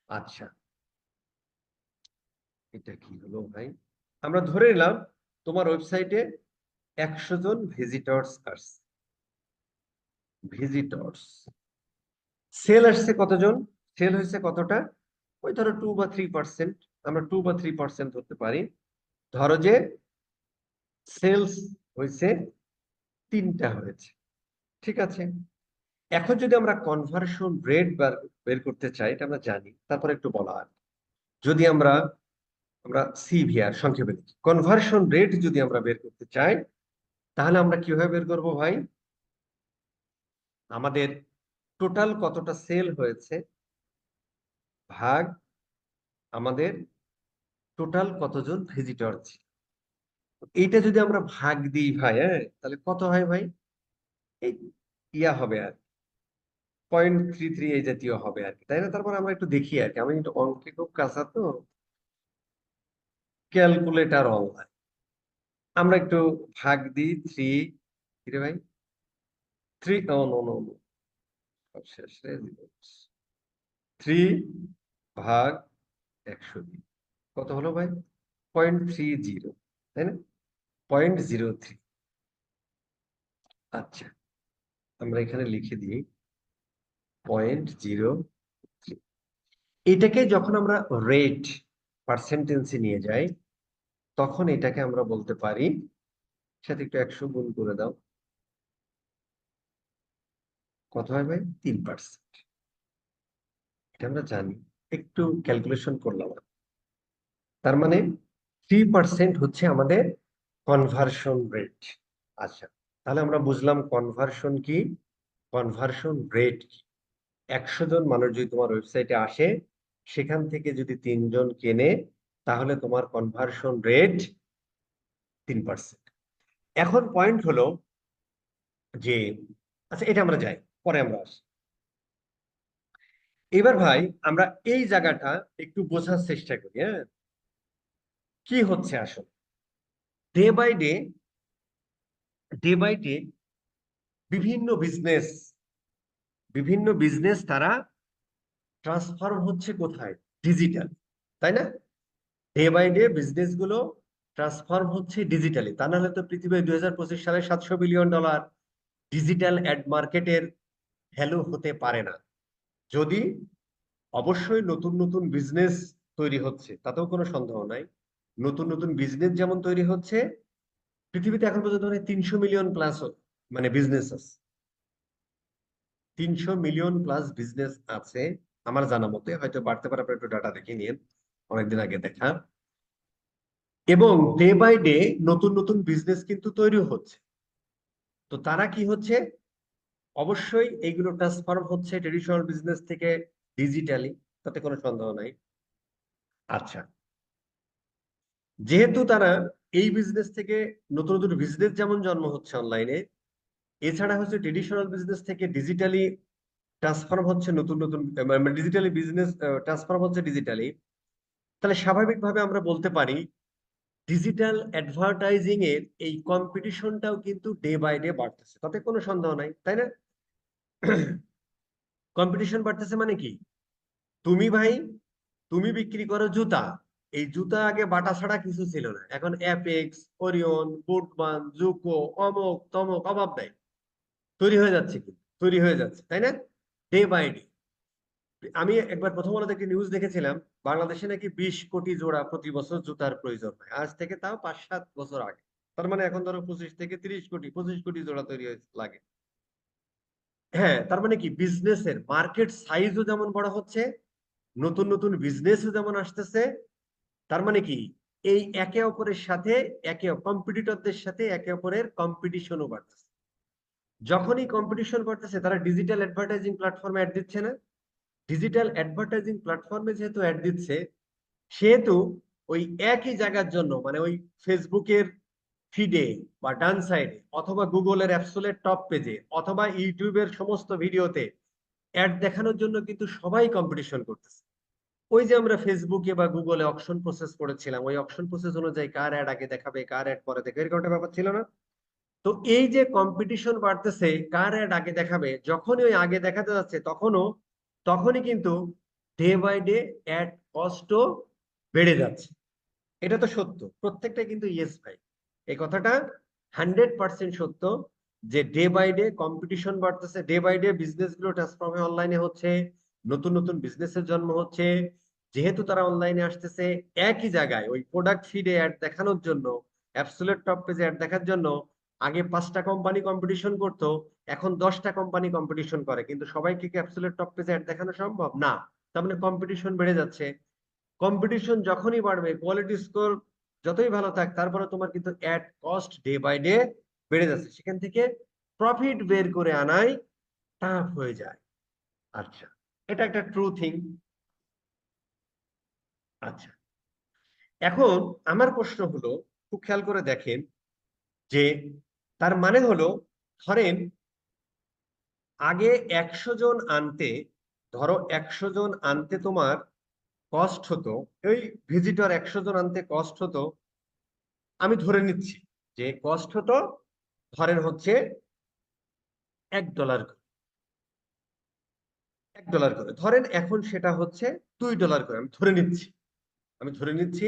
আচ্ছা, এটা কি হলো ভাই, আমরা ধরে নিলাম তোমার ওয়েবসাইটে 100 জন ভিজিটর্স আসছে, ভিজিটর্স সেল আসছে কতজন, সেল হয়েছে কতটা, ওই ধরো 2 বা 3%, আমরা 2 বা 3% ধরতে পারি। ধরো যে সেলস হয়েছে 3টা হয়েছে, ঠিক আছে। এখন যদি আমরা কনভার্সন রেট বের করতে চাই, এটা আমরা জানি, তারপরে একটু বলা হয়, যদি আমরা আমরা সিভিআর সংক্ষেপে লিখি, কনভার্সন রেট যদি আমরা বের করতে চাই, তাহলে আমরা কিভাবে বের করব ভাই, আমাদের টোটাল কতটা সেল হয়েছে ভাগ আমাদের টোটাল কতজন ভিজিটর ছিল, এইটা যদি আমরা ভাগ দিই ভাই, হ্যাঁ, তাহলে কত হয় ভাই, এই ইয়া হবে আর 0.33 এই জাতীয় হবে আর কি, তাই না? তারপর আমরা একটু দেখি আর কি, আমি একটু অঙ্কে খুব কাঁচা তো, ক্যালকুলেটার অনলাইন, আমরা একটু ভাগ দিই থ্রি, রে ভাই, থ্রি, ও নো নো নো, শেষে 3/100 কত হলো ভাই, 0.30, তাই না? 0.03। আচ্ছা, আমরা এখানে লিখে দিই 0.03। এটাকে যখন আমরা রেট পার্সেন্টেন্সে নিয়ে যাই, তখন এটাকে আমরা বলতে পারি, সাথে একটু 100 গুণ করে দাও, কত হয় ভাই, 3%। এটা আমরা জানি, একটু ক্যালকুলেশন করলাম, তার মানে 3% হচ্ছে আমাদের কনভার্সন রেট। আচ্ছা, তাহলে আমরা বুঝলাম কনভার্সন কি, কনভার্সন রেট কি। 100 জন মানুষ যদি তোমার ওয়েবসাইটে আসে, সেখান থেকে যদি 3 জন কেনে, তাহলে তোমার কনভার্সন রেট 3%। এখন পয়েন্ট হলো যে, আচ্ছা এটা আমরা যাই, পরে আমরা আসি। এবার ভাই আমরা এই জায়গাটা একটু বোঝার চেষ্টা করি, হ্যাঁ, কি হচ্ছে আসলে day by day, day by day বিভিন্ন বিজনেস, বিভিন্ন বিজনেস তারা ট্রান্সফর্ম হচ্ছে কোথায়, ডিজিটাল, তাই না? ডে বাই ডে বিজনেস গুলো ট্রান্সফর্ম হচ্ছে ডিজিটালি, তা নাহলে তো পৃথিবীর 2025 সালে $700 বিলিয়ন ডিজিটাল অ্যাড মার্কেটের ভ্যালু হতে পারে না। যদি, অবশ্যই নতুন নতুন বিজনেস তৈরি হচ্ছে, তাতেও কোনো সন্দেহ নাই, নতুন নতুন বিজনেস যেমন তৈরি হচ্ছে, পৃথিবীতে এখন পর্যন্ত মানে 300 মিলিয়ন প্লাস মানে বিজনেস আছে, 300 মিলিয়ন প্লাস বিজনেস আছে আমার জানা মতে, হয়তো বাড়তে পারে, আপনার একটু ডাটা দেখে নিন, অনেকদিন আগে দেখা। এবং ডে বাই ডে নতুন নতুন বিজনেস কিন্তু তৈরি হচ্ছে। তো তারা কি হচ্ছে, অবশ্যই এইগুলো ট্রান্সফর্ম হচ্ছে ট্রেডিশনাল বিজনেস থেকে ডিজিটালি, তাতে কোনো সন্দেহ নাই। আচ্ছা, যেহেতু তারা এই বিজনেস থেকে নতুন নতুন বিজনেস যেমন জন্ম হচ্ছে অনলাইনে, এছাড়া হচ্ছে ট্রেডিশনাল বিজনেস থেকে ডিজিটালি ট্রান্সফর্ম হচ্ছে নতুন নতুন, ডিজিটালি বিজনেস ট্রান্সফর্ম হচ্ছে ডিজিটালি, তাহলে স্বাভাবিকভাবে আমরা বলতে পারি ডিজিটাল অ্যাডভার্টাইজিং এর এই কম্পিটিশনটাও কিন্তু ডে বাই ডে বাড়তেছে, তাতে কোনো সন্দেহ নাই, তাই না? কম্পিটিশন বাড়তেছে মানে কি? তুমি ভাই, তুমি বিক্রি করো জুতা। এই জুতা আগে বাটা ছাড়া কিছু ছিল না, এখন অ্যাপেক্স, ওরিয়ন, বুটমান, জুকো, অমক তমক অভাব নাই, তৈরি হয়ে যাচ্ছে, কিন্তু তৈরি হয়ে যাচ্ছে, তাই না? Day by day. আমি একবার প্রথম আলোতে একটি নিউজ দেখেছিলাম, বাংলাদেশে নাকি 20 কোটি জোড়া প্রতি বছর জুতার প্রয়োজন হয়, আজ থেকে তাও 5-7 বছর আগে। তার মানে এখন ধরো 25 থেকে 30 কোটি, 25 কোটি জোড়া তৈরি লাগে। হ্যাঁ, তার মানে কি, বিজনেসের মার্কেট সাইজও যেমন বড় হচ্ছে, নতুন নতুন বিজনেসও যেমন আসতেছে। তার মানে কি, এই একে অপরের সাথে, কম্পিটিটরদের সাথে একে অপরের কম্পিটিশনও বাড়তেছে। যখনই কম্পিটিশন বাড়তেছে, তারা ডিজিটাল অ্যাডভার্টাইজিং প্ল্যাটফর্মে অ্যাড দিচ্ছে না? ডিজিটাল অ্যাডভার্টাইজিং প্ল্যাটফর্মে যেহেতু অ্যাড দিচ্ছে, সেহেতু ওই একই জায়গার জন্য, মানে ওই ফেসবুকের ফিডে বা ডান সাইডে, অথবা গুগলের অ্যাপসোলের টপ পেজে, অথবা ইউটিউবের সমস্ত ভিডিওতে অ্যাড দেখানোর জন্য কিন্তু সবাই কম্পিটিশন করতেছে। ওই যে আমরা ফেসবুকে বা গুগলে অকশন প্রসেস করেছিলাম, ওই অকশন প্রসেস অনুযায়ী কার অ্যাড আগে দেখাবে, কার অ্যাড পরে দেখাবে, এরকম একটা ব্যাপার ছিল না? তো এই যে কম্পিটিশন বাড়তেছে, কার অ্যাড আগে দেখাবে, যখনই ওই আগে দেখাতে যাচ্ছে, তখনই কিন্তু ডে বাই ডে অ্যাড কস্টও বেড়ে যাচ্ছে। এটা তো সত্য, প্রত্যেকটা কিন্তু ইয়েস ভাই, এই কথাটা 100% সত্য, যে ডে বাই ডে কম্পিটিশন বাড়তেছে, ডে বাই ডে বিজনেস গুলো ট্রান্সফর্ম হয়ে অনলাইনে হচ্ছে, নতুন নতুন বিজনেসের জন্ম হচ্ছে। যেহেতু তারা অনলাইনে আসতেছে, একই জায়গায় ওই প্রোডাক্ট ফিডে অ্যাড দেখানোর জন্য, অ্যাবসোলিউট টপ পেজে অ্যাড দেখার জন্য আগে 5টা কোম্পানি কম্পিটিশন করতো, এখন 10টা কোম্পানি কম্পিটিশন করে, কিন্তু সবাইকে কি অ্যাবসোলিউট টপ পেজে অ্যাড দেখানো সম্ভব না? তার মানে কম্পিটিশন বেড়ে যাচ্ছে। কম্পিটিশন যখনই বাড়বে, কোয়ালিটি স্কোর যতই ভালো থাক, তারপরে তোমার কিন্তু ad cost day by day বেড়ে যাচ্ছে, সেখান থেকে প্রফিট বের করে আনাই টাফ হয়ে যায়। আচ্ছা, এটা একটা ট্রু থিং। আচ্ছা, এখন আমার প্রশ্ন হলো, খুব খেয়াল করে দেখেন, যে তার মানে হলো, ধরেন আগে 100 জন আনতে, ধরো 100 জন আনতে তোমার কস্ট হতো, ওই ভিজিটর 100 জন আনতে কস্ট হতো, আমি ধরে নিচ্ছি যে কস্ট হতো, ধরেন হচ্ছে $1 করে, $1 করে ধরেন, এখন সেটা হচ্ছে $2 করে, আমি ধরে নিচ্ছি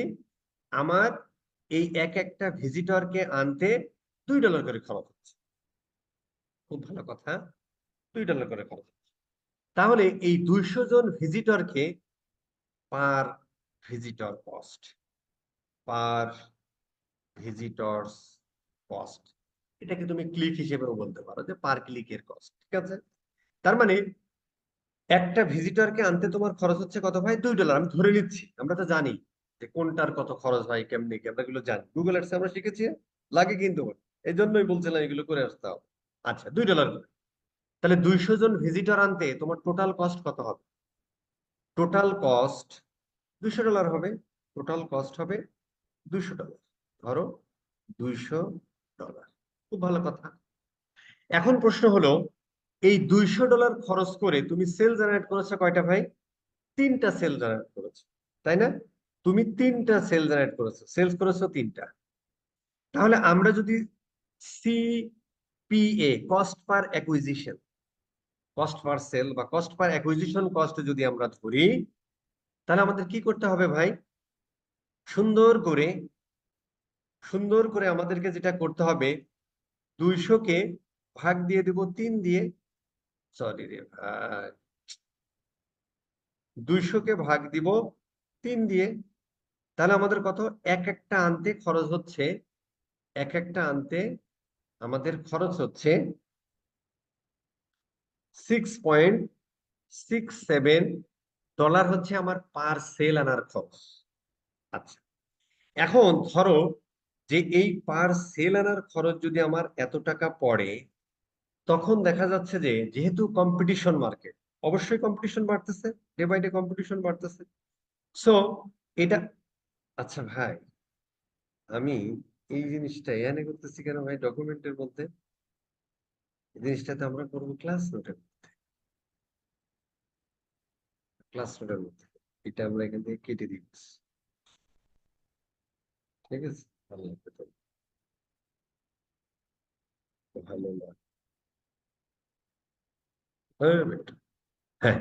আমার এই এক একটা ভিজিটরকে আনতে $2 করে খরচ হচ্ছে। খুব ভালো কথা, $2 করে খরচ হচ্ছে। তাহলে এই 200 জন ভিজিটরকে পার ভিজিটর কস্ট, পার ভিজিটরস কস্ট, এটাকে তুমি ক্লিক হিসেবেও বলতে পারো, যে পার ক্লিকের কস্ট, ঠিক আছে? তার মানে একটা ভিজিটরকে আনতে তোমার খরচ হচ্ছে কত ভাই? $2। আমি ধরে নিচ্ছি, আমরা তো জানি যে কোনটার কত খরচ ভাই, কেমনি কি, আমরা এগুলো জানি, গুগল অ্যাডসে আমরা শিখেছি, লাগে কিন্তু। এই জন্যই বলছিলাম এগুলো করে আসতে হবে। আচ্ছা, $2 করে। তাহলে 200 জন ভিজিটর আনতে তোমার টোটাল কস্ট কত হবে? টোটাল কস্ট $200 হবে। টোটাল কস্ট হবে $200, ধরো $200। খুব ভালো কথা। এখন প্রশ্ন হলো, এই $200 খরচ করে তুমি সেল জেনারেট করেছো কয়টা ভাই? 3টা সেল জেনারেট করেছো, তাই না? তুমি 3টা সেল জেনারেট করেছো, সেলস করেছো 3টা। তাহলে আমরা যদি CPA, cost per acquisition, cost per sale বা কস্ট পার অ্যাকুইজিশন কস্ট যদি আমরা ধরি, তাহলে আমাদের কি করতে হবে ভাই? সুন্দর করে, আমাদেরকে যেটা করতে হবে, 200-কে ভাগ দিয়ে দেব 3 দিয়ে, সরি রে ভাই, 200-কে ভাগ দিব 3 দিয়ে। তাহলে আমাদের কত, এক একটা আনতে খরচ হচ্ছে, এক একটা আনতে আমাদের খরচ হচ্ছে $6.67 হচ্ছে আমার পার সেল আনার খরচ। আচ্ছা, এখন ধরো যে এই পার সেল আনার খরচ যদি আমার এত টাকা পড়ে, তখন দেখা যাচ্ছে যে যেহেতু কম্পিটিশন মার্কেট, অবশ্যই কম্পিটিশন বাড়তেছে, ডে বাই ডে কম্পিটিশন বাড়তেছে। সো এটা, আচ্ছা ভাই, আমি এই জিনিসটা এখানে করতেছি কেন ভাই? ডকুমেন্টের মধ্যে এই জিনিসটাতে আমরা করবো ক্লাস নোটের, মধ্যে এটা আমরা এখান থেকে কেটে দিচ্ছি, ঠিক আছে? ভালো লাগবে তো, ভালো না। হ্যাঁ,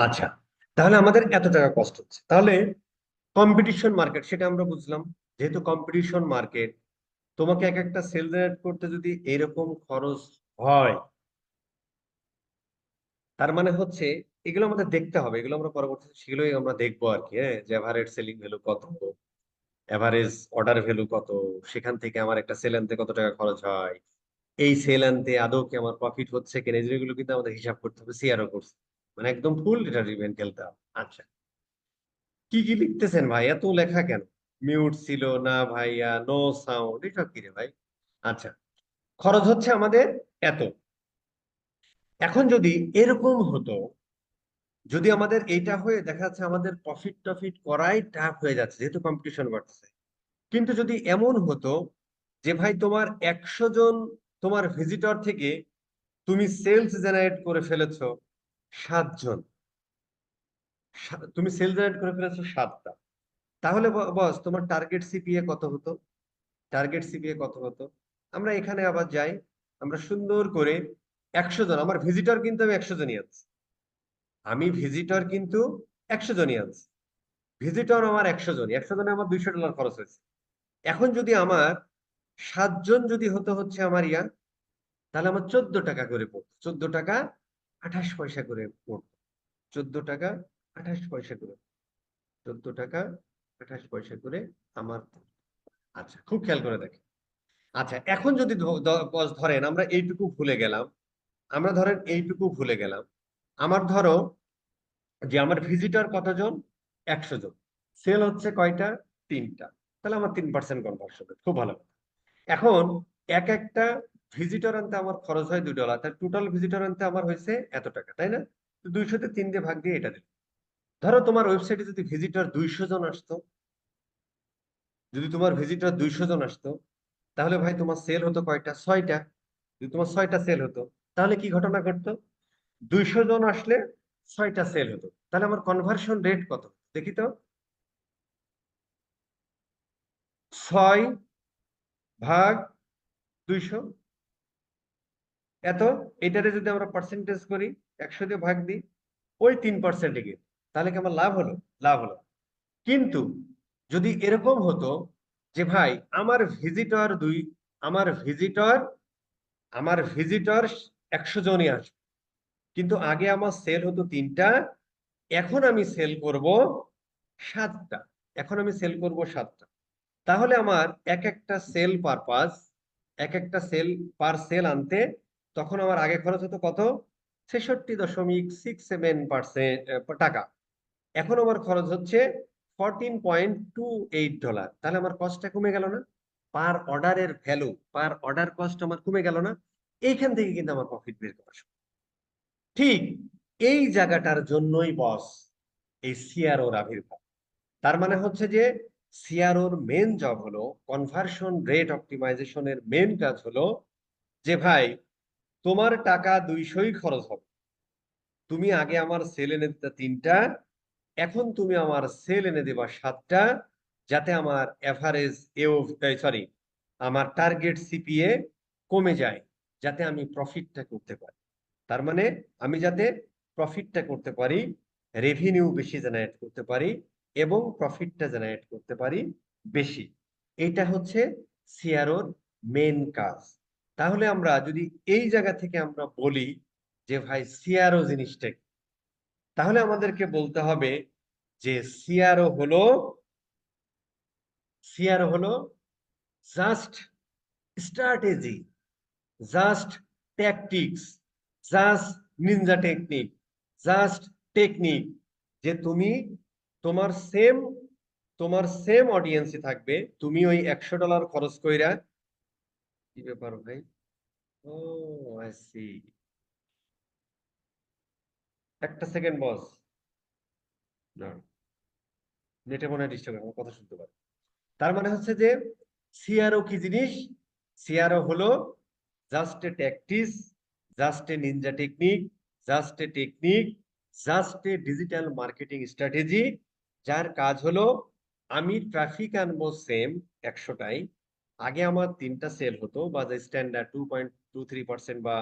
আচ্ছা, তাহলে আমাদের এত টাকা কষ্ট হচ্ছে, তাহলে কম্পিটিশন মার্কেট সেটা আমরা বুঝলাম। যেহেতু কম্পিটিশন মার্কেট, তোমাকে এক একটা সেল জেনারেট করতে যদি এরকম খরচ হয়, তার মানে হচ্ছে এগুলো আমাদের দেখতে হবে, এগুলো আমরা পরবর্তীতে সেগুলোই আমরা দেখবো আর কি। হ্যাঁ, যে এভারেজ সেলিং ভ্যালু কত, এভারেজ অর্ডার ভ্যালু কত, সেখান থেকে আমার একটা সেল আনতে কত টাকা খরচ হয়, এই সেল আনতে আদৌ কি আমার প্রফিট হচ্ছে কিনা, এগুলো কিন্তু আমাদের হিসাব করতে হবে, সিআরও করছে, মানে একদম ফুল ডেটা ড্রিভেন খেলতে হবে। আচ্ছা, কি কি লিখতেছেন ভাই, এত লেখা কেন? মিউট ছিল না ভাইয়া, নো সাউন্ড, এসব কি রে ভাই? আচ্ছা, খরচ হচ্ছে আমাদের এত। এখন যদি এরকম হতো, যদি আমাদের এইটা হয়ে দেখা যাচ্ছে আমাদের প্রফিট টফিট করাই টাফ হয়ে যাচ্ছে যেহেতু কম্পিটিশন বাড়ছে, কিন্তু যদি এমন হতো যে ভাই তোমার 100 জন তোমার ভিজিটর থেকে তুমি সেলস জেনারেট করে ফেলেছো 7 জন, তুমি সেলস জেনারেট করে ফেলেছো 7টা, তাহলে বস তোমার টার্গেট সিপিএ কত হতো? টার্গেট সিপিএ কত হতো? আমরা এখানে আবার যাই, আমরা সুন্দর করে 100 জন, আমার ভিজিটর কিন্তু আমি 100 জনই আনছি, আমি ভিজিটর কিন্তু 100 জনই আনছি, ভিজিটর আমার 100 জনই, 100 জনে আমার $200 খরচ হয়েছে। এখন যদি আমার 7 জন যদি হতে হচ্ছে আমার তাহলে আমার 14 টাকা করে পড়তো, 14 টাকা 28 পয়সা করে পড়তো, 14 টাকা 28 পয়সা করে, 14 টাকা 28 পয়সা করে আমার। আচ্ছা, খুব খেয়াল করে দেখেন। আচ্ছা, এখন যদি ধরেন আমরা এইটুকু ভুলে গেলাম, আমরা ধরেন এইটুকু ভুলে গেলাম, আমার ধরো যে আমার ভিজিটর কতজন, 100 জন, সেল হচ্ছে কয়টা, 3টা, তাহলে আমার 3% কনভার্সন, খুব ভালো। এখন এক একটা ভিজিটর আনতে আমার খরচ হয় $2, তার টোটাল ভিজিটর আনতে আমার হয়েছে এত টাকা, তাই না? তো 200-তে 3 দিয়ে ভাগ দিয়ে এটা দিল। ধরো তোমার ওয়েবসাইটে যদি ভিজিটর 200 জন আসতো, যদি তোমার ভিজিটর 200 জন আসতো, তাহলে ভাই তোমার সেল হতো কয়টা, 6টা। যদি তোমার 6টা সেল হতো, তাহলে কি ঘটনা ঘটতো? 200 জন আসলে 6টা সেল হতো, তাহলে আমার কনভার্সন রেট কত দেখি তো, 6/200, এত। এটারে যদি আমরা পার্সেন্টেজ করি, 100 দিয়ে ভাগ দিই, ওই 3%, গিয়ে তাহলে কি আমার লাভ হলো? লাভ হলো। কিন্তু যদি এরকম হতো যে ভাই আমার ভিজিটর আমার ভিজিটর আমার ভিজিটর 100 জনই আসবে, কিন্তু আগে আমার সেল হতো 3টা, এখন আমি সেল করব 7টা, এখন আমি সেল করব 7টা, তাহলে আমার এক একটা সেল পারপাস, এক একটা সেল পার সেল আনতে তখন আমার আগে খরচ হতো কত, 66.67% টাকা, এখন আমার খরচ হচ্ছে $14.28, তাহলে আমার কস্টটা কমে গেল না? পার অর্ডারের ভ্যালু, পার অর্ডার কস্ট আমার কমে গেল না? এইখান থেকে কিন্তু আমার প্রফিট বের করা সম্ভব। ঠিক এই জায়গাটার জন্যই বস এই সিআরওর আবির্ভাব। তার মানে হচ্ছে যে সিআরওর মেন জব হলো, কনভার্সন রেট অপটিমাইজেশনের মেন কাজ হলো যে ভাই তোমার টাকা 200ই খরচ হবে, তুমি আগে আমার সেল এনে দিতে 3টা, এখন তুমি আমার সেল এনে দেবা 7টা, যাতে আমার এভারেজ এও, সরি, আমার টার্গেট সিপিএ কমে যায়, যাতে আমি প্রফিটটা করতে পারি। তার মানে আমি যাতে প্রফিটটা করতে পারি, রেভিনিউ বেশি জেনারেট করতে পারি, এবং প্রফিটটা জেনারেট করতে পারি বেশি, এটা হচ্ছে সিআরওর মেন কাজ। তাহলে আমরা যদি এই জায়গা থেকে আমরা বলি যে ভাই সিআরও জিনিসটা কি, তাহলে আমাদেরকে বলতে হবে যে সিআরও হলো just strategy, just tactics, just Ninja technique, just technique, যে তুমি তোমার সেম তোমার সেম অডিয়েন্সে থাকবে, তুমি ওই $100 খরচ কইরা, কি ব্যাপার ভাই? ও, আই সি, একটা সেকেন্ড বস, না, নেটে মনে হয় ডিস্টার্ব, আমার কথা শুনতে পারে। তার মানে হচ্ছে যে সিআরও কি জিনিস? সিআরও হলো just a tactics, just a Ninja technique, just a technique, just a digital marketing strategy, যার কাজ হলো আমি ট্রাফিক আনবো সেম 100টাই, আগে আমার 3টা সেল হতো, বা যে স্ট্যান্ডার্ড 2.23% বা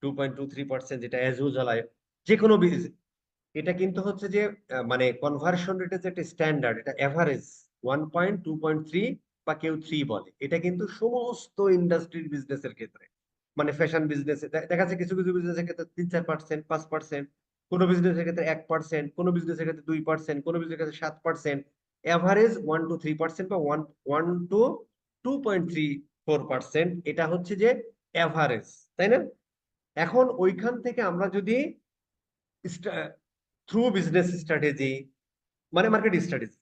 2.23%, যেটা অ্যাজ ইউজুয়াল যে কোনো এটা কিন্তু হচ্ছে যে মানে কনভার্সন রেটের যে একটা স্ট্যান্ডার্ড, এটা এভারেজ 1. 2.3 বা কেউ 3 বলে। এটা কিন্তু সমস্ত ইন্ডাস্ট্রির বিজনেসের ক্ষেত্রে, মানে ফ্যাশন বিজনেস দেখা যাচ্ছে কিছু কিছু বিজনেসের ক্ষেত্রে 3-4%, 5%, কোনো বিজনেসের ক্ষেত্রে 1%, কোনো বিজনেসের ক্ষেত্রে 2%, কোনো বিজনেসের ক্ষেত্রে 7%। এভারেজ 1 to 3% বা 1 to 2.34%, এটা হচ্ছে যে এভারেজ, তাই না? এখন ওইখান থেকে আমরা যদি থ্রু বিজনেস স্ট্র্যাটেজি, মানে market strategy,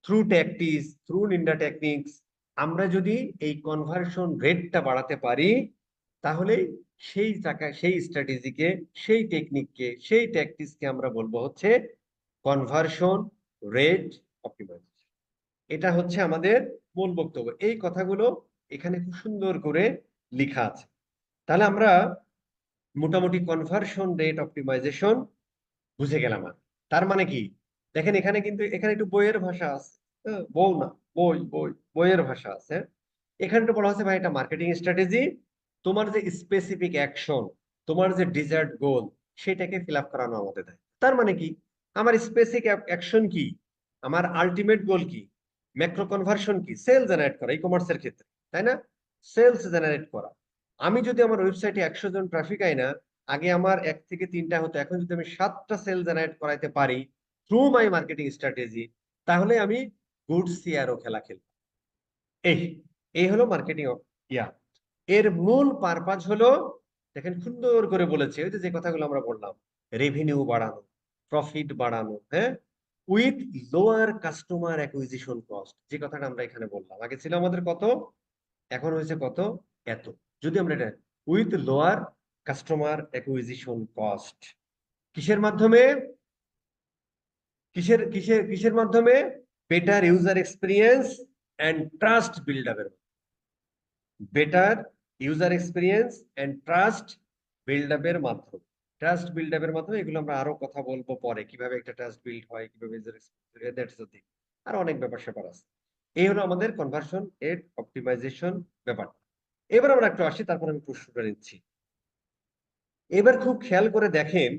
through tactics, through ninja techniques, আমরা যদি এই কনভার্সন রেটটা বাড়াতে পারি, তাহলে সেই টাকা, সেই স্ট্র্যাটেজিকে, সেই টেকনিককে, সেই ট্যাকটিক্সকে আমরা বলবো হচ্ছে কনভার্সন রেট অপটিমাইজেশন। এটা হচ্ছে আমাদের মূল বক্তব্য। এই কথাগুলো এখানে খুব সুন্দর করে লেখা আছে। তাহলে আমরা মোটামুটি কনভার্সন রেট অপটিমাইজেশন বুঝে গেলাম। আর তার মানে কি, দেখেন এখানে কিন্তু এখানে একটু বইয়ের ভাষা আছে, হ্যাঁ, বউ না, বই বই বইয়ের ভাষা আছে। এখানে তো বলা হচ্ছে ভাই এটা মার্কেটিং স্ট্র্যাটেজি, তোমার যে স্পেসিফিক অ্যাকশন, তোমার যে ডিজায়ার্ড গোল, সেটাকে ফিল আপ করানো আমাদের দায়। তার মানে কি, আমার স্পেসিফিক অ্যাকশন কি, আমার আলটিমেট গোল কি, ম্যাক্রো কনভার্সন কি, সেল জেনারেট করা, ই কমার্সের ক্ষেত্রে, তাই না? সেলস জেনারেট করা। আমি যদি আমার ওয়েবসাইটে 100 জন ট্রাফিক আই না, আগে আমার 1 থেকে 3টা হতো, এখন যদি আমি 7টা সেল জেনারেট করাইতে পারি থ্রু মাই মার্কেটিং স্ট্র্যাটেজি, তাহলে আমি গুড সিআরও খেলা খেলব। এই এই হলো মার্কেটিং ইয়া। এর মূল পারপাস হলো, দেখেন সুন্দর করে বলেছে, ওই যে কথাগুলো আমরা বললাম, রেভিনিউ বাড়ানো, প্রফিট বাড়ানো, হ্যাঁ, with lower customer acquisition cost. যে কথাটা আমরা এখানে বললাম, আগে ছিল আমাদের কত, এখন হয়েছে কত, এত। যদি আমরা এটা with lower customer acquisition cost, কিসের মাধ্যমে, কিসের মাধ্যমে, better user experience and trust build আপের, better user experience and trust build আপের মাধ্যমে। ট্রাস্ট বিল্ড আপের মাধ্যমে, এগুলো আমরা আরো কথা বলবো পরে, কিভাবে একটা ট্রাস্ট বিল্ড হয়, কিভাবে ইউজার এক্সপিরিয়েন্স, আর অনেক ব্যাপার স্যাপার আছে। এই হলো আমাদের কনভার্সন রেট অপটিমাইজেশন ব্যাপার। এবার আমরা একটু আসি, তারপর আমি প্রশ্নটা নিচ্ছি। এবার খুব খেয়াল করে দেখেন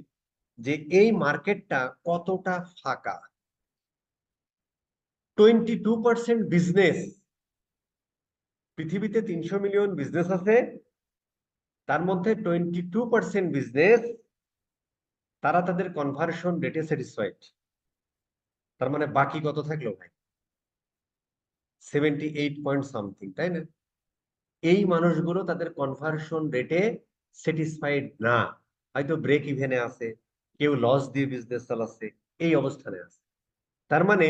যে এই মার্কেটটা কতটা ফাঁকা। 22% বিজনেস, পৃথিবীতে 300 মিলিয়ন বিজনেস আছে, তার মধ্যে 22% বিজনেস তারা তাদের কনভার্সন রেটে স্যাটিসফাইড। তার মানে বাকি কত থাকলো ভাই, 78 পয়েন্ট সামথিং, তাই না? এই মানুষগুলো তাদের কনভার্সন রেটে স্যাটিসফাইড না, হয়তো ব্রেক ইভেনে আছে, কেউ লস দিয়ে বিজনেস চালাচ্ছে, এই অবস্থানে আছে। তার মানে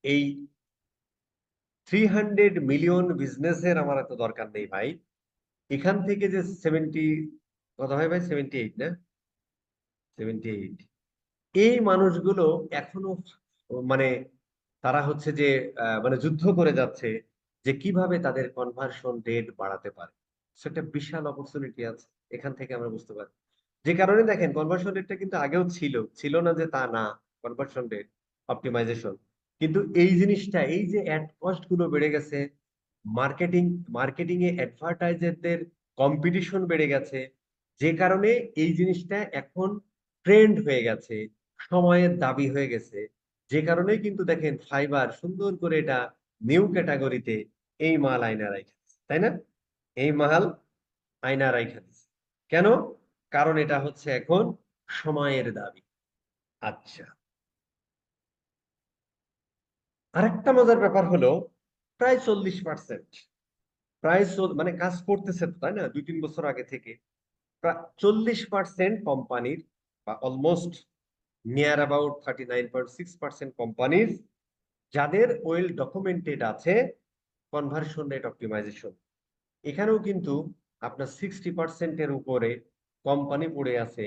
এই 300 মিলিয়ন বিজনেসের আমার এত দরকার নেই ভাই। এখান থেকে যে 70, কত হয় ভাই, 78 না, 78, এই মানুষগুলো এখনো মানে তারা হচ্ছে যে মানে যুদ্ধ করে যাচ্ছে যে কিভাবে তাদের কনভার্সন রেট বাড়াতে পারে। সেটা বিশাল অপরচুনিটি আছে, এখান থেকে আমরা বুঝতে পারি। যে কারণে দেখেন কনভার্সন রেটটা কিন্তু আগেও ছিল, ছিল না যে তা না, কনভার্সন রেট অপটিমাইজেশন। কিন্তু এই জিনিসটা, এই যে অ্যাড কস্ট গুলো বেড়ে গেছে, মার্কেটিং মার্কেটিং এ অ্যাডভার্টাইজারদের কম্পিটিশন বেড়ে গেছে, যে কারণে এই জিনিসটা এখন ট্রেন্ড হয়ে গেছে, সময়ের দাবি হয়ে গেছে। যে কারণে কিন্তু দেখেন ফাইবার সুন্দর করে এটা নিউ ক্যাটাগরিতে এই মাল আয়না রাখা, তাই না? এই মাল আয়না রাখা দিচ্ছে কেন? কারণ এটা হচ্ছে এখন সময়ের দাবি। আচ্ছা, আরেকটা মজার ব্যাপার হলো, প্রায় 40%, মানে কাজ করতেছে তো, তাই না, 2-3 বছর আগে থেকে, প্রায় 40% কোম্পানির, বা অলমোস্ট নিয়ার অ্যাবাউট 39.6% কোম্পানির, যাদের ওয়েল ডকুমেন্টেড আছে কনভার্সন রেট অপটিমাইজেশন। এখানেও কিন্তু আপনার 60%-এর উপরে কোম্পানি পড়ে আছে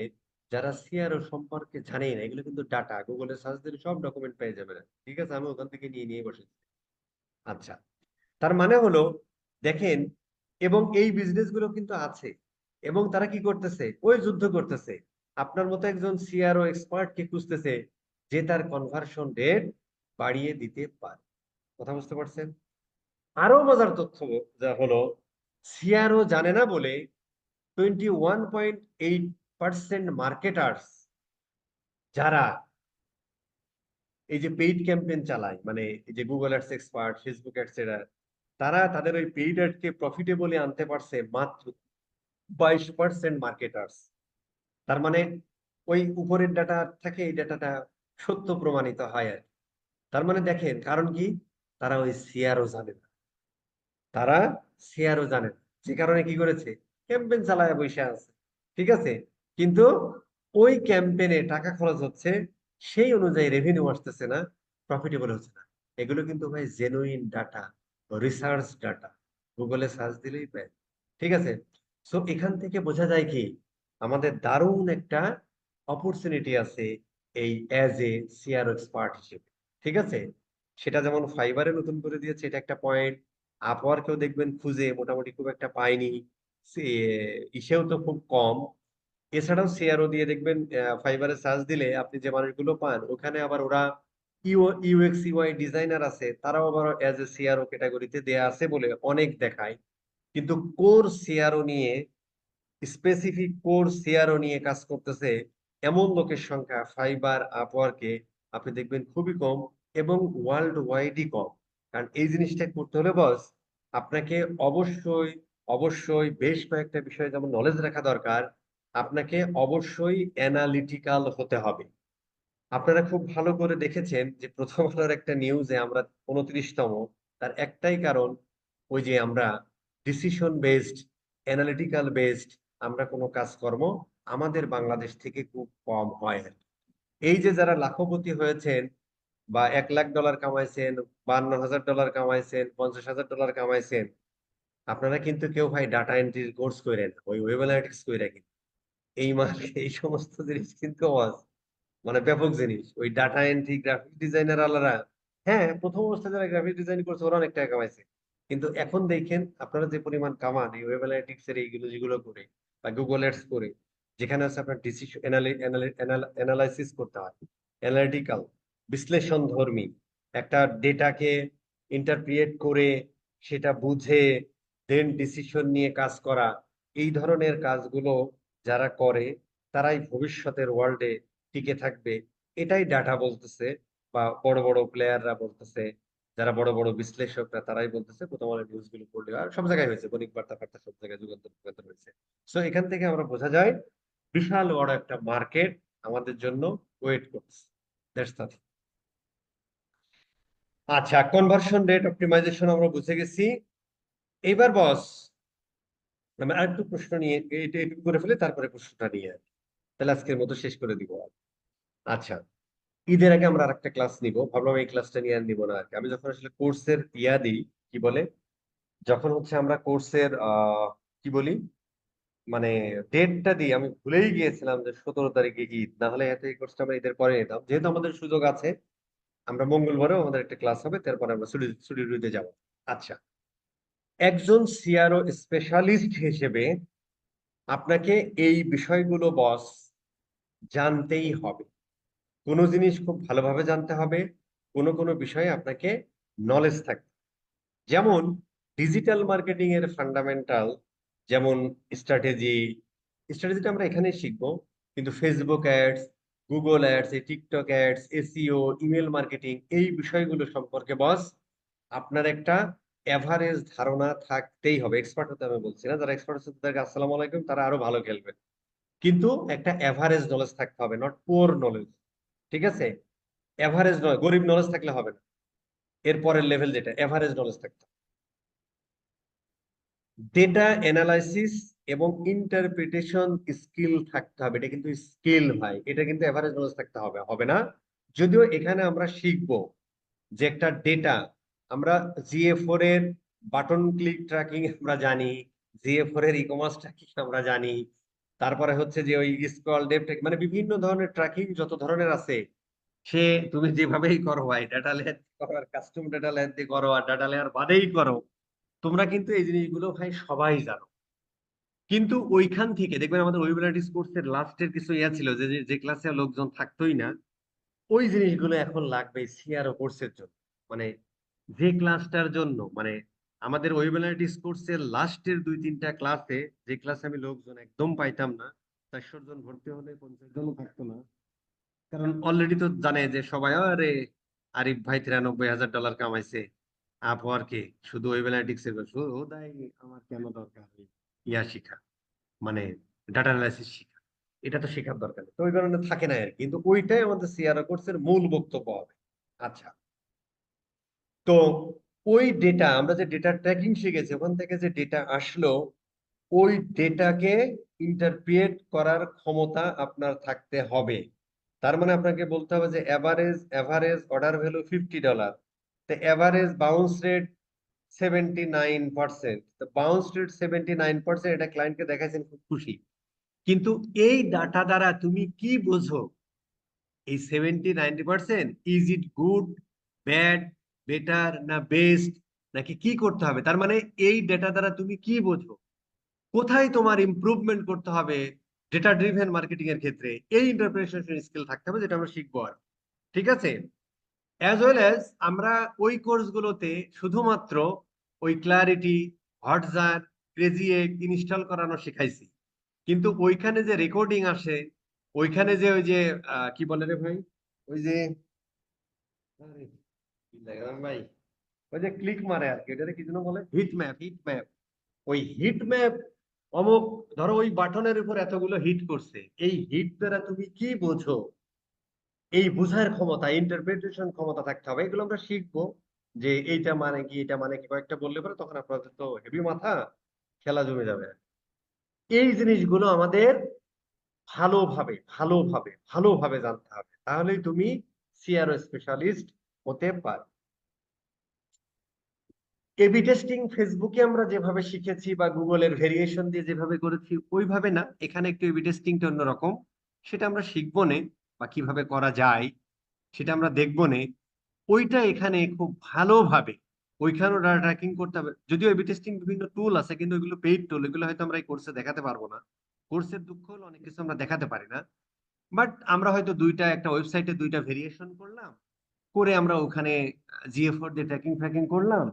যারা সিআরও সম্পর্কে জানেই না। এগুলো কিন্তু ডাটা, গুগলে সার্চ দিলে সব ডকুমেন্ট পেয়ে যাবেন, ঠিক আছে, আমি ওখান থেকে নিয়ে নিয়ে বসেছি। আচ্ছা, তার মানে হলো, দেখেন, এবং এই বিজনেস গুলো কিন্তু আছে, এবং তারা কি করতেছে, ওই যুদ্ধ করতেছে, আপনার মতো একজন সিআরও এক্সপার্ট কে খুঁজতেছে যে তার কনভার্সন রেট বাড়িয়ে দিতে পারে। কথা বুঝতে পারছেন? আরো মজার তথ্য যা হলো, সিআরও জানে না বলে 21.8% মার্কেটার্স যারা এই যে পেইড ক্যাম্পেইন চালায়, মানে এই যে Google ads expert, Facebook ads, এরা তারা তাদের ওই পেইড অ্যাডকে প্রফিটেবলি আনতে পারছে মাত্র 22% মার্কেটার্স। তার মানে ওই উপরের ডাটা থেকে এই ডাটাটা সত্য প্রমাণিত হয় আর কি। তার মানে দেখেন কারণ কি, তারা ওই সিআরও জানে না, তারা সিআরও জানে না, যে কারণে কি করেছে, ক্যাম্পেইন চালায় বসে আছে, ঠিক আছে, কিন্তু ওই ক্যাম্পেইনে টাকা খরচ হচ্ছে, সেই অনুযায়ী রেভিনিউ আসতেছে না, প্রফিটেবল হচ্ছে না। এগুলো কিন্তু ভাই জেনুইন ডাটা, রিসার্চ ডাটা, গুগলে সার্চ দিলেই পায়, ঠিক আছে। সো এখান থেকে বোঝা যায় কি, আমাদের দারুণ একটা অপরচুনিটি আছে এই অ্যাজ এ সিআরও এক্সপার্ট হিসেবে, ঠিক আছে। সেটা যেমন ফাইবারে নতুন করে দিয়েছে, এটা একটা পয়েন্ট। আপওয়ার্কেও দেখবেন খুঁজে মোটামুটি খুব একটা পাইনি, ইসেও তো খুব কম। এছাড়াও সিআরও দিয়ে দেখবেন, ফাইবারে সার্চ দিলে আপনি যে মানুষগুলো পান, ওখানে আবার ওরা ইউএক্স ইউআই ডিজাইনার আছে, তারাও আবার অ্যাজ এ সিআরও ক্যাটাগরিতে দেয়া আছে বলে অনেক দেখায়। কিন্তু কোর সিআরও নিয়ে, স্পেসিফিক কোর সিআরও নিয়ে কাজ করতেছে এমন লোকের সংখ্যা ফাইবার আপওয়ার্কে আপনি দেখবেন খুবই কম, এবং ওয়ার্ল্ড ওয়াইডই কম। কারণ এই জিনিসটা করতে হলে বস, আপনাকে অবশ্যই অবশ্যই বেশ কয়েকটা বিষয়ে যেমন নলেজ রাখা দরকার, আপনাকে অবশ্যই অ্যানালিটিক্যাল হতে হবে। আপনারা খুব ভালো করে দেখেছেন যে প্রথম আলোর একটা নিউজে আমরা 29তম, তার একটাই কারণ, ওই যে আমরা ডিসিশন বেসড, অ্যানালিটিক্যাল বেসড আমরা কোনো কাজকর্ম আমাদের বাংলাদেশ থেকে খুব কম হয় আর কি। এই যে যারা লাখপতি হয়েছেন বা $1,00,000 কামাইছেন, $52,000 কামাইছেন, $50,000 কামাইছেন, আপনারা কিন্তু কেউ ভাই ডাটা এন্ট্রির কোর্স করেন, ওই ওয়েব অ্যানালিটিক্স করে কিনা এই এই সমস্ত জিনিস কিন্তু মানে ব্যাপক জিনিস। ওই ডাটা এন্ট্রি, গ্রাফিক ডিজাইনার আলারা, হ্যাঁ প্রথম অবস্থায় যারা গ্রাফিক ডিজাইন করছে ওরা অনেক টাকা কামাইছে, কিন্তু এখন দেখেন আপনারা যে পরিমাণ কামান এই ওয়েব অ্যানালিটিক্স এর এইগুলো যেগুলো করে বা গুগল অ্যাডস করে, যেখানে হচ্ছে আপনার ডিসিশন অ্যানালাইসিস করতে হয়, অ্যানালিটিক্যাল, বিশ্লেষণ ধর্মী, একটা ডেটাকে ইন্টারপ্রিয়েট করে সেটা বুঝে দেন ডিসিশন নিয়ে কাজ করা, এই ধরনের কাজগুলো যারা করে তারাই ভবিষ্যতের ওয়ার্ল্ডে টিকে থাকবে, এটাই ডাটা বলতেছে, বা বড় বড় প্লেয়াররা বলতেছে, যারা বড় বড় বিশ্লেষকরা তারাই বলতেছে। প্রথম আলো নিউজ গুলো পড়লে আর সব জায়গায় হয়েছে, বণিক বার্তা ফার্তা সব জায়গায় যুগান্তর যুগান্তর হয়েছে। সো এখান থেকে আমরা বোঝা যায় বিশাল বড় একটা মার্কেট আমাদের জন্য ওয়েট করছে। That's the thing. আচ্ছা, কনভার্সন রেট অপটিমাইজেশন আমরা বুঝে গেছি। এইবার বস আমি আরেকটু প্রশ্ন নিয়ে এটা একটু করে ফেলে, তারপরে প্রশ্নটা নিয়ে আসি। তাহলে আজকের মতো শেষ করে দিব। আচ্ছা, ঈদের আগে আমরা আরেকটা ক্লাস নিব, ভাবলাম এই ক্লাসটা নিয়ে আর নিব না আর কি। আমি যখন আসলে কোর্সের দিই, কি বলে, যখন হচ্ছে আমরা কোর্সের কি বলি, মানে ডেটটা দিই, আমি ভুলেই গিয়েছিলাম যে 17 তারিখে ঈদ, না হলে এত এই কোর্সটা আমরা ঈদের পরে নিতাম। যেহেতু আমাদের সুযোগ আছে, আমরা মঙ্গলবারেও আমাদের একটা ক্লাস হবে, তারপরে আমরা ছুটিতে যাব। আচ্ছা, একজন সিআরও স্পেশালিস্ট হিসেবে আপনাকে এই বিষয়গুলো বস জানতেই হবে। কোনো জিনিস খুব ভালোভাবে জানতে হবে, কোনো কোনো বিষয়ে আপনাকে নলেজ থাকবে। যেমন ডিজিটাল মার্কেটিং এর ফান্ডামেন্টাল, যেমন স্ট্র্যাটেজি, স্ট্র্যাটেজিটা আমরা এখানে শিখবো, কিন্তু ফেসবুক অ্যাডস, গুগল অ্যাডস, এই TikTok ads, SEO, email marketing, এই বিষয়গুলো সম্পর্কে বস আপনার একটা এভারেজ ধারণা থাকতেই হবে। এক্সপার্ট হতে আমি বলছি না, যারা এক্সপার্ট হচ্ছে তাদেরকে আসসালামু আলাইকুম, তারা আরো ভালো খেলবে, কিন্তু একটা এভারেজ নলেজ থাকতে হবে, নট পুয়ার নলেজ, ঠিক আছে। এভারেজ নয়, গরিব নলেজ থাকলে হবে না, এর পরের লেভেল যেটা এভারেজ নলেজ থাকতে হবে। ডেটা অ্যানালাইসিস এবং ইন্টারপ্রিটেশন স্কিল থাকতে হবে, এটা কিন্তু স্কিল ভাই, এটা কিন্তু এভারেজ নলেজ থাকতে হবে, হবে না। যদিও এখানে আমরা শিখবো যে একটা ডেটা, আমরা জিএ4 এর বাটন ক্লিক ট্র্যাকিং আমরা জানি, জিএ4 এর ই কমার্স ট্র্যাকিং আমরা জানি, তারপরে হচ্ছে যে ওই স্ক্রল ডেপ্থ, মানে বিভিন্ন ধরনের ট্র্যাকিং যত ধরনের আছে, সে তুমি যেভাবেই করো ভাই, ডাটা লেয়ার করো আর কাস্টম ডাটা লেয়ার দিয়ে করো আর ডাটা লেয়ার বাদেই করো, তোমরা কিন্তু এই জিনিসগুলো ভাই সবাই জানো। কিন্তু ওইখান থেকে দেখবেন আমাদের ওয়েবিনারিজ কোর্সের লাস্টের কিছু ইয়া ছিল যে যে ক্লাসে লোকজন থাকতোই না, ওই জিনিসগুলো এখন লাগবে সিআরও কোর্সের জন্য। মানে যে ক্লাসটার জন্য, মানে আমাদের ওয়েব অ্যানালিটিক্স কোর্সের লাস্টের 2-3টা ক্লাসে, যে ক্লাসে আমি লোকজন একদম পাইতাম না, 400 জন ভর্তি হলে 50 জনও থাকতো না, কারণ অলরেডি তো জানে যে সবাই, আরে আরিফ ভাই $93,000 কামাইছে, আপওয়ার্কে শুধু ওয়েব অ্যানালিটিক্স এর শুধু তাই, আমার কেন দরকার এই ইয়া শিখা, মানে ডাটা অ্যানালাইসিস শিখা, এটা তো শেখার দরকার নেই। তো ওই কারণে থাকে না আর কি। কিন্তু ওইটাই আমাদের সিআরও কোর্সের মূল বক্তব্য হবে। আচ্ছা, তো ওই ডেটা, আমরা যে ডেটা ট্র্যাকিং শিখেছি, ওখান থেকে যে ডেটা আসলো, ওই ডেটাকে ইন্টারপ্রিট করার ক্ষমতা আপনার থাকতে হবে। তার মানে আপনাকে বলতে হবে যে এভারেজ অর্ডার ভ্যালু $50, তো এভারেজ বাউন্স রেট 79%, তো বাউন্স রেট 79%, এটা ক্লায়েন্টকে দেখাইছেন, খুব খুশি। কিন্তু এই ডাটা দ্বারা তুমি কি বোঝো? এই 70-90%, is it good, bad, better, না বেস্ট, নাকি কি করতে হবে? তার মানে এই ডেটা দ্বারা তুমি কি বোঝো, কোথায় তোমার ইমপ্রুভমেন্ট করতে হবে ডেটা ড্রিভেন মার্কেটিং এর ক্ষেত্রে, এই ইন্টারপ্রিটেশন স্কিল থাকতে হবে, যেটা আমরা শিখবো। আর ঠিক আছে, অ্যাজ ওয়েল অ্যাজ আমরা ওই কোর্সগুলোতে শুধুমাত্র ওই ক্লারিটি, হটজার, ক্রেজি এগ ইনস্টল করানো শেখাইছি। কিন্তু ওইখানে যে রেকর্ডিং আসে, ওইখানে যে ওই যে কি বলে রে ভাই, ওই যে, আরে, কি লাগলাম ভাই, ওই যে ক্লিক মারে আর কি, এটাকে কি যেন বলে, হিট ম্যাপ, হিট ম্যাপ। ওই হিট ম্যাপ, অমুক, ধরো ওই বাটনের উপর এতগুলো হিট করছে, এই হিট দ্বারা তুমি কি বোঝো, এই বোঝার ক্ষমতা, ইন্টারপ্রিটেশন ক্ষমতা থাকতে হবে। এগুলো আমরা শিখবো, যে এইটা মানে কি, এটা মানে কি, কয়েকটা বললে পরে তখন আপনাদের তো হেভি মাথা, খেলা জমে যাবে। এই জিনিসগুলো আমাদের ভালোভাবে ভালোভাবে ভালোভাবে জানতে হবে, তাহলেই তুমি সিআরও স্পেশালিস্ট হতে পারবে। এবি টেস্টিং ফেসবুকে আমরা যেভাবে শিখেছি বা গুগলের ভেরিয়েশন দিয়ে যেভাবে করেছি, ওইভাবে না, এখানে একটু এবি টেস্টিংটা অন্যরকম। সেটা আমরা শিখবো নে, বা কিভাবে করা যায় সেটা আমরা দেখবো নে। ওইটা এখানে খুব ভালোভাবে, ওইখানেও ডাটা ট্র্যাকিং করতে হবে। যদিও এবি টেস্টিং বিভিন্ন টুল আছে, কিন্তু এগুলো পেইড টুল, এগুলো হয়তো আমরা এই কোর্সে দেখাতে পারবো না। কোর্সের দুঃখ হলো অনেক কিছু আমরা দেখাতে পারি না। বাট আমরা হয়তো একটা ওয়েবসাইটে 2টা ভেরিয়েশন করলাম, করে আমরা ওখানে জিএফওর দিয়ে ট্র্যাকিং ফ্র্যাকিং করলাম,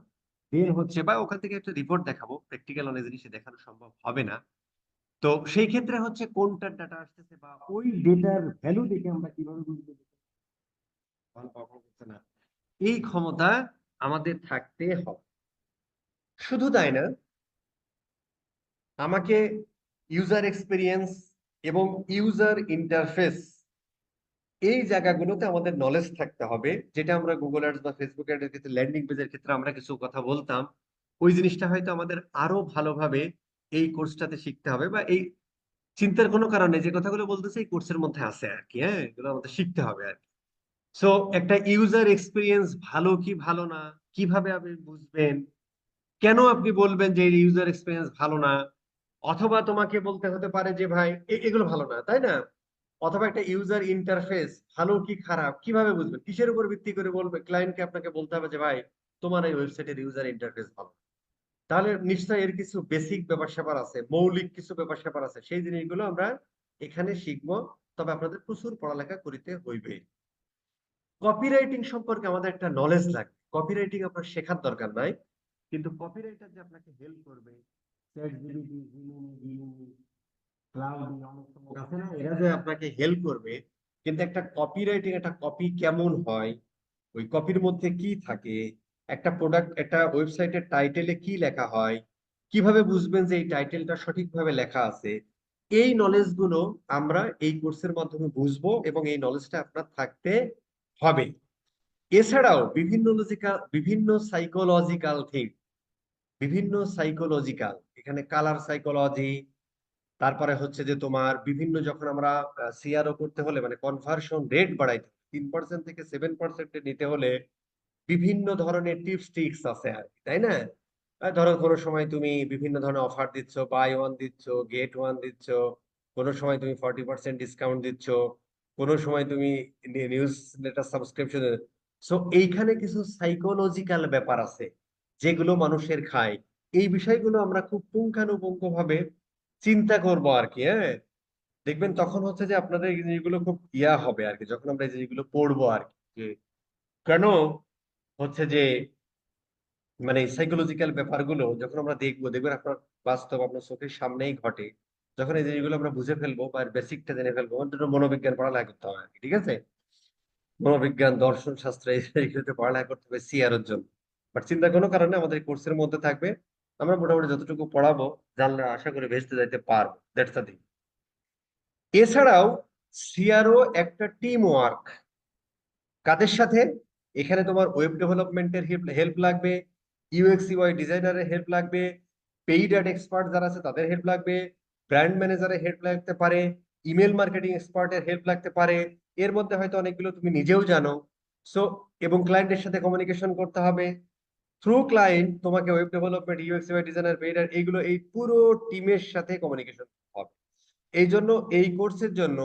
বের হচ্ছে, বা ওখান থেকে একটা রিপোর্ট দেখাবো। প্র্যাকটিক্যাল অনেক জিনিস দেখানো সম্ভব হবে না। তো সেই ক্ষেত্রে হচ্ছে কোনটার ডাটা আসতেছে, বা ওই ডেটার ভ্যালু দেখে আমরা কিভাবে বুঝবো যে ভালো পারফর্ম করছে না, এই ক্ষমতা আমাদের থাকতে হবে। শুধু তাই না, আমাকে ইউজার এক্সপিরিয়েন্স এবং ইউজার ইন্টারফেস, এই জায়গাগুলোতে আমাদের নলেজ থাকতে হবে। যেটা আমরা গুগল অ্যাডস বা ফেসবুক অ্যাডের ক্ষেত্রে, ল্যান্ডিং পেজের ক্ষেত্রে আমরা কিছু কথা বলতাম, ওই জিনিসটা হয়তো আমাদের আরো ভালোভাবে এই কোর্সটাতে শিখতে হবে। বা এই চিন্তার কোনো কারণে, যে কথাগুলো বলতেছে এই কোর্সের মধ্যে আছে আর কি। হ্যাঁ, এগুলো আমাদের শিখতে হবে আর কি। সো একটা ইউজার এক্সপিরিয়েন্স ভালো কি ভালো না, কিভাবে আপনি বুঝবেন, কেন আপনি বলবেন যে ইউজার এক্সপিরিয়েন্স ভালো না? অথবা তোমাকে বলতে হতে পারে যে ভাই এগুলো ভালো না, তাই না? অথবা একটা ইউজার ইন্টারফেস ভালো কি খারাপ কিভাবে বুঝবেন, কিসের উপর ভিত্তি করে বলবে? ক্লায়েন্টকে আপনাকে বলতে হবে যে ভাই, তোমার এই ওয়েবসাইটের ইউজার ইন্টারফেস ভালো। তাহলে নিশ্চয়ই এর কিছু বেসিক ব্যাপার স্যাপার আছে, মৌলিক কিছু ব্যাপার স্যাপার আছে, সেই জিনিসগুলো আমরা এখানে শিখবো। তবে আপনাদের প্রচুর পড়ালেখা করিতে হইবে। কপিরাইটিং সম্পর্কে আমাদের একটা নলেজ লাগবে। কপিরাইটিং আপনার শেখার দরকার নাই, কিন্তু কপিরাইটার যে আপনাকে হেল্প করবে, চ্যাটজিপিটি, জেমিনি, ক্লাউডি, অনেক সময় আছে না, এরা যে আপনাকে হেল্প করবে। কিন্তু একটা কপিরাইটিং, একটা কপি কেমন হয়, ওই কপির মধ্যে কি থাকে, একটা প্রোডাক্ট, একটা ওয়েবসাইটের টাইটেলে কি লেখা হয়, কিভাবে বুঝবেন যে এই টাইটেলটা সঠিকভাবে লেখা আছে, এই নলেজ গুলো আমরা এই কোর্সের মাধ্যমে বুঝবো, এবং এই নলেজটা আপনার থাকতে হবে। এছাড়াও বিভিন্ন সাইকোলজিক্যাল থিং, বিভিন্ন সাইকোলজিক্যাল, এখানে কালার সাইকোলজি, তারপরে হচ্ছে যে তোমার বিভিন্ন, যখন আমরা সিআরও করতে হলে, মানে কনভার্সন রেট বাড়াইতে 3% থেকে 7% নিতে হলে বিভিন্ন ধরনের টিপস ট্রিক্স আছে আর কি, তাই না? ধরো কোনো সময় তুমি বিভিন্ন ধরনের অফার দিচ্ছ, বাই ওয়ান দিচ্ছ, গেট ওয়ান দিচ্ছ, কোনো সময় তুমি 40% ডিসকাউন্ট দিচ্ছ, কোনো সময় তুমি নিউজ লেটার সাবস্ক্রিপশন। সো এইখানে কিছু সাইকোলজিক্যাল ব্যাপার আছে, যেগুলো মানুষের খায়। এই বিষয়গুলো আমরা খুব পুঙ্খানুপুঙ্খ ভাবে চিন্তা করবো আর কি। হ্যাঁ, দেখবেন তখন হচ্ছে যে আপনাদের এই জিনিসগুলো খুব ইয়া হবে আর কি, যখন আমরা এই জিনিসগুলো পড়বো আর কি, যে কেন হচ্ছে যে মানে সাইকোলজিক্যাল ব্যাপারগুলো যখন আমরা দেখবো, দেখবেন আপনার বাস্তব আপনার চোখের সামনেই ঘটে। যখন এই জিনিসগুলো আমরা বুঝে ফেলবো বা বেসিকটা জেনে ফেলবো, আমাদের জন্য মনোবিজ্ঞান পড়ালেখা করতে হবে আর কি, ঠিক আছে? মনোবিজ্ঞান, দর্শন শাস্ত্র এইগুলোতে পড়ালেখা করতে হবে সিআর এর জন্য। বাট চিন্তা কোনো কারণে আমাদের কোর্সের মধ্যে থাকবে, আমরা মোটামুটি যতটুকু পড়াবো জানলে আশা করি ভেস্তে যাইতে পারবো। That's the thing. এছাড়াও সিআরও একটা টিম ওয়ার্ক। কাদের সাথে? এখানে তোমার ওয়েব ডেভেলপমেন্টের হেল্প লাগবে, ইউএক্স ইউআই ডিজাইনারের হেল্প লাগবে, পেইড অ্যাড এক্সপার্ট যারা আছে তাদের হেল্প লাগবে, ব্র্যান্ড ম্যানেজারের হেল্প লাগতে পারে, ইমেল মার্কেটিং এক্সপার্টের হেল্প লাগতে পারে। এর মধ্যে হয়তো অনেকগুলো তুমি নিজেও জানো। সো এবং ক্লায়েন্টের সাথে কমিউনিকেশন করতে হবে থ্রু ক্লায়েন্ট। তোমাকে web development, UX UI designer, paid ad, এইগুলো এই পুরো টিমের সাথে কমিউনিকেশন হবে। এই জন্য এই কোর্সের জন্য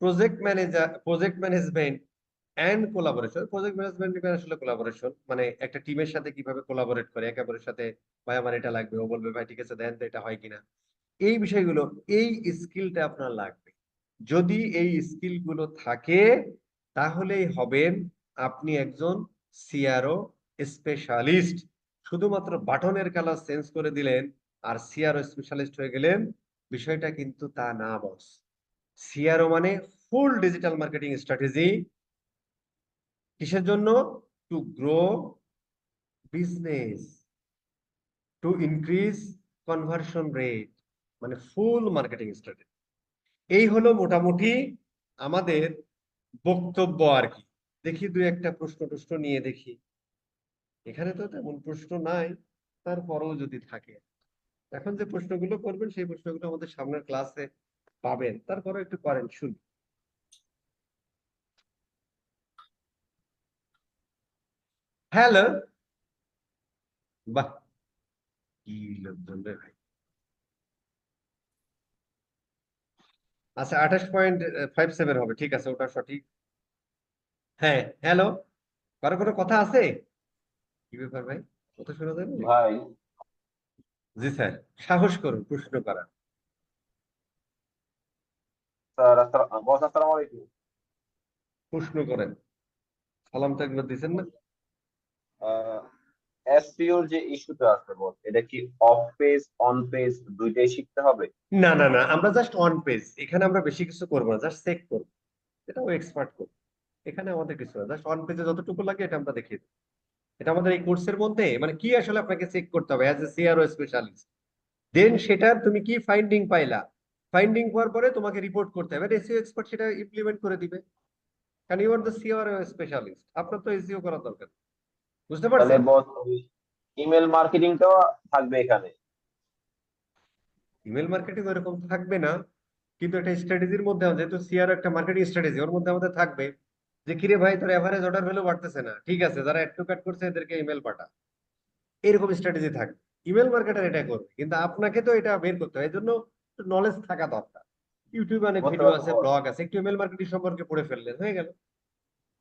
project management and collaboration, project management মানে আসলে কোলাবোরেশন, মানে একটা টিমের সাথে কিভাবে কোলাবোরেট করে, একে অপরের সাথে, ভাই আমার এটা লাগবে, ও বলবে ভাই ঠিক আছে দেন তো এটা হয় কিনা, এই বিষয়গুলো, এই স্কিলটা আপনার লাগবে। যদি এই স্কিলগুলো থাকে তাহলেই হবেন আপনি একজন সিআরও স্পেশালিস্ট। শুধুমাত্র বাটনের কালার চেঞ্জ করে দিলেন আর সিআরও স্পেশালিস্ট হয়ে গেলেন, বিষয়টা কিন্তু তা না বস। সিআরও মানে ফুল ডিজিটাল মার্কেটিং স্ট্র্যাটেজি। কিসের জন্য? To grow business, to increase conversion rate, মানে ফুল মার্কেটিং স্ট্র্যাটেজি। এই হলো মোটামুটি আমাদের বক্তব্য আর কি। দেখি দুই একটা প্রশ্ন টশ্ন নিয়ে দেখি। এখানে তো তেমন প্রশ্ন নাই, তারপরেও যদি থাকে। এখন যে প্রশ্নগুলো করবেন সেই প্রশ্নগুলো আমাদের সামনের ক্লাসে পাবেন, তারপরে একটু করেন শুনি। হ্যালো। বাহ, কি লোকজন রে ভাই। আচ্ছা, 28.57 হবে, ঠিক আছে, ওটা সঠিক। হ্যাঁ, হ্যালো। কারো কোনো কথা আছে? কি ব্যাপার ভাই, কথা শোনা যাবে? ভাই, জি স্যার, সাহস করুন প্রশ্ন করার। স্যার বস, আসসালামু আলাইকুম। প্রশ্ন করেন। সালাম তো একবার দিচ্ছেন না? এসপিওর যে ইস্যুটা আছে বস, এটা কি অফ পেজ অন পেজ দুইটাই শিখতে হবে? না না না, আমরা জাস্ট অন পেজ, এখানে আমরা বেশি কিছু করবো না, জাস্ট চেক করবো। এটা ও এক্সপার্ট করবে, এখানে আমাদের কিছু না, জাস্ট অন পেজে যতটুকু লাগে এটা আমরা দেখিয়ে দেবো। এটা আমাদের এই কোর্সের মধ্যে মানে কি আসলে আপনাকে চেক করতে হবে অ্যাজ এ সিআরও স্পেশালিস্ট। দেন সেটা তুমি কি ফাইন্ডিং পাইলা, ফাইন্ডিং পাওয়ার পরে তোমাকে রিপোর্ট করতে হবে, এসইও এক্সপার্ট সেটা ইমপ্লিমেন্ট করে দিবে। কারণ you are the CRO specialist, আপনার তো এসইও করার দরকার। বুঝতে তাহলে পারছেন? বস, ইমেল মার্কেটিংটাও থাকবে এখানে? ইমেল মার্কেটিং ওরকম থাকবে না, কিন্তু একটা স্ট্র্যাটেজির মধ্যে যেহেতু সিআর একটা মার্কেটিং স্ট্র্যাটেজি, ওর মধ্যে আমাদের থাকবে যে কিরে ভাই তোর এভারেজ অর্ডার ভ্যালু বাড়তেছে না, ঠিক আছে যারা অ্যাড টু কাট করছে এদেরকে ইমেল পাঠা, এরকম স্ট্র্যাটেজি থাকবে। ইমেল মার্কেটার এটা করবে, কিন্তু আপনাকে তো এটা বের করতে হয়, এই জন্য নলেজ থাকা দরকার। ইউটিউবে অনেক বুঝতে ভিডিও পারছি আছে, বস। ব্লগ আছে, একটু ইমেল মার্কেটিং সম্পর্কে পড়ে ফেললেন হয়ে গেল,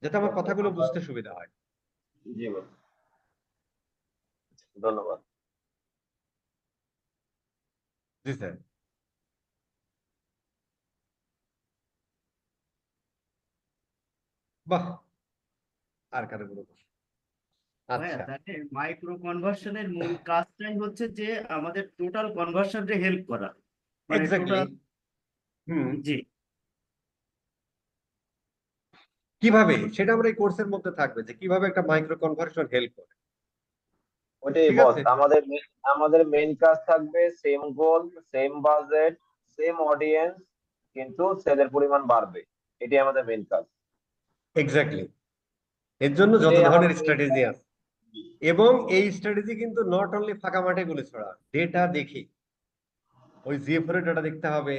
যাতে আমার ওকে, কথাগুলো আমরা, বুঝতে সুবিধা হয়। জি বস, ধন্যবাদ। জি স্যার। বাহ, আর কারো কোনো প্রশ্ন? ভাইয়া, আচ্ছা, তাহলে মাইক্রো কনভার্সনের মূল কাজটাই হচ্ছে যে আমাদের টোটাল কনভার্সনকে হেল্প করা, মানে এক্স্যাক্টলি। টোটাল। হুম। জি। কিভাবে সেটা আমরা এই কোর্সের মধ্যে থাকবে যে কিভাবে একটা মাইক্রো কনভার্সন হেল্প করে। ওইটাই ঠিক বস, আছে। আমাদের মেইন কাজ থাকবে সেম গোল, সেম বাজেট, সেম অডিয়েন্স, কিন্তু সেলের পরিমাণ বাড়বে। এটাই আমাদের মেইন কাজ। এক্স্যাক্টলি। এর জন্য যত এটাই ধরনের আমাদের মেইন স্ট্র্যাটেজি কাজ। আছে, এবং এই স্ট্র্যাটেজি কিন্তু নট অনলি ফাঁকা মাঠে গুলি ছড়া, ডেটা দেখি, ওই জিএফআর এর ডাটা দেখতে হবে,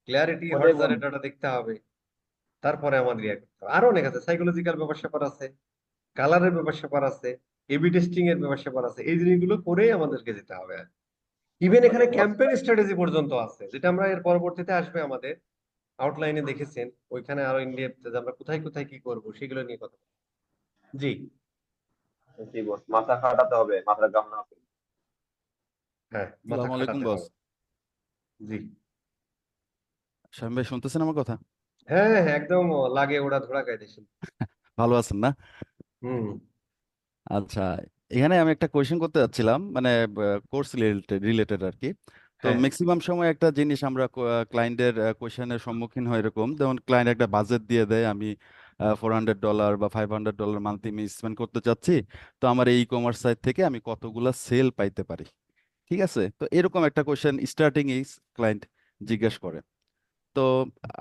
ক্লিয়ারিটি ওটাই হটজারের বলবো। ডাটা দেখতে হবে, তারপরে আমাদের ইয়ে করতে হবে। আরো অনেক আছে, সাইকোলজিক্যাল ব্যাপার স্যাপার আছে, কালারের ব্যাপার স্যাপার আছে, এবি টেস্টিং এর ব্যাপার স্যাপার আছে, এই জিনিসগুলো করেই আমাদেরকে যেতে হবে। ইভেন এখানে ওটাই বস। ক্যাম্পেইন স্ট্র্যাটেজি পর্যন্ত আছে, যেটা আমরা এর পরবর্তীতে আসবে আমাদের আউটলাইনে দেখেছেন, ওইখানে আরো ইনডেপথ যে আমরা কোথায় কোথায় কি করব সেগুলো নিয়ে কথা বলবো। জি। জি বস, মাথা খাটাতে হবে, মাথার ঘাম না ফেলে। হ্যাঁ, মাথা আসসালামু আলাইকুম খাটাতে বস। হবে। জি। শামীম ভাই, শুনতেছেন আমার কথা? হ্যাঁ হ্যাঁ, একদম লাগে ওরা ধরা খাইতেছেন। ভালো আছেন না? হুম। আচ্ছা, এখানে আমি একটা কোয়েশ্চেন করতে যাচ্ছিলাম, মানে কোর্স রিলেটেড আর কি। তো হ্যাঁ, ম্যাক্সিমাম সময় একটা জিনিস আমরা ক্লায়েন্টের কোয়েশ্চেনের সম্মুখীন হয় এরকম, যেমন ক্লায়েন্ট একটা বাজেট দিয়ে দেয়, আমি $400 বা $500 মান্থলি আমি স্পেন্ড করতে চাচ্ছি, তো আমার এই কমার্স সাইট থেকে আমি কতগুলা সেল পাইতে পারি। ঠিক আছে, তো এরকম একটা কোয়েশ্চেন স্টার্টিং এই ক্লায়েন্ট জিজ্ঞেস করে। তো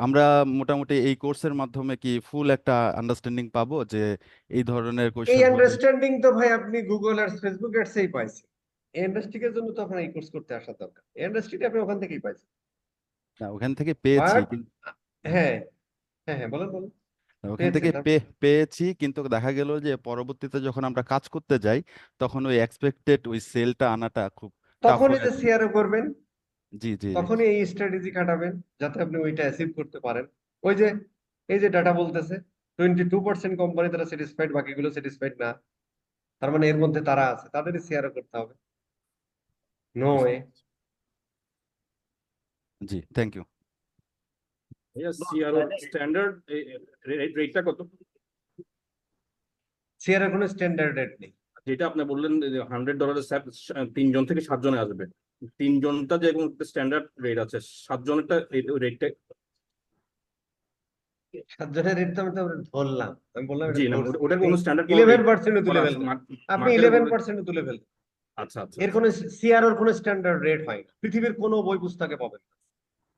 আমরা মোটামুটি এই কোর্সের মাধ্যমে কি ফুল একটা আন্ডারস্ট্যান্ডিং পাবো যে এই ধরনের এই কোয়েশ্চেন হলে। আন্ডারস্ট্যান্ডিং তো ভাই আপনি গুগল আর ফেসবুক অ্যাডসেই পাইছেন। এই আন্ডারস্ট্যান্ডিং এর জন্য তো আপনার এই কোর্স করতে আসার দরকার। এই আন্ডারস্ট্যান্ডিং আপনি ওখান থেকেই পাইছেন। না, ওখান থেকে পেয়েছি বাট হ্যাঁ, হ্যাঁ, হ্যাঁ, বলেন, বলেন। ওখান পেয়েছেন থেকে তারপর? পেয়েছি, কিন্তু দেখা গেল যে পরবর্তীতে যখন আমরা কাজ করতে যাই, তখন ওই এক্সপেক্টেড ওই সেলটা আনাটা খুব টাফ তখনই হয়ে যে যায়। সিআরও করবেন, জি জি জি। তখনই এই স্ট্র্যাটেজি খাটাবেন যাতে আপনি ওইটা অ্যাচিভ করতে পারেন। ওই যে এই যে ডাটা বলতেছে 22% কোম্পানি তারা স্যাটিসফাইড, বাকিগুলো স্যাটিসফাইড না, তার মানে এর মধ্যে তারা আছে, তাদেরই সিআরও করতে হবে। No way. জি, থ্যাংক ইউ। ভাইয়া সিআরও স্ট্যান্ডার্ড রেটটা কত? সিআরও কোনো স্ট্যান্ডার্ড রেট নেই। যেটা আপনি বললেন $100 3 জন থেকে 7 জনে আসবে, 3 জনটা যে স্ট্যান্ডার্ড রেট আছে, 7 জনেরটা রেটটা? 7 জনের রেট তো আমি তো ধরলাম, আমি বললাম এটা জি না, ধরছি। ওটার আপনি কোনো স্ট্যান্ডার্ড কোনো রেট 11% তুলে করা আছে ফেলবেন, আপনি মার্কেটে বললে? 11% তুলে ফেলবেন। আচ্ছা আচ্ছা এর কোনো সিআরওর কোনো স্ট্যান্ডার্ড রেট হয় না, পৃথিবীর কোনো বই পুস্তকে পাবেন না।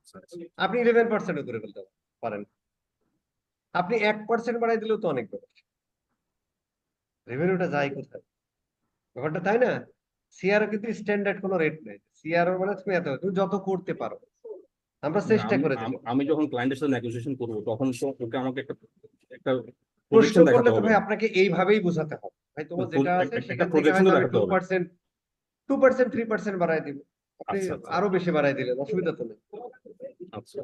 আচ্ছা, আচ্ছা। আপনি 11% করে ফেলতে পারেন। আপনি 1% বাড়াই দিলেও তো অনেক ব্যাপার। রেভিনিউটা যায় কোথায়? ব্যাপারটা তাই না? সিআরও কিন্তু স্ট্যান্ডার্ড কোনো রেট নেই। সিআরও মানে তুমি তুমি যত করতে পারো। আমরা না, চেষ্টা করে দিলাম। আমি যখন ক্লায়েন্টের সাথে নেগোসিয়েশন করবো, তখন তো ওকে আমাকে একটা একটা প্রশ্ন প্রজেকশন করলে দেখাতে তো হবে। ভাই আপনাকে এইভাবেই বোঝাতে হবে, ভাই তোমার যেটা আছে একটা সেখান থেকে প্রজেকশন তো হয়তো আমি দেখাতে হবে। 3% বাড়াই দিব। আপনি আচ্ছা আচ্ছা আরো বেশি বাড়াই দিলেন, অসুবিধা তো নেই। আচ্ছা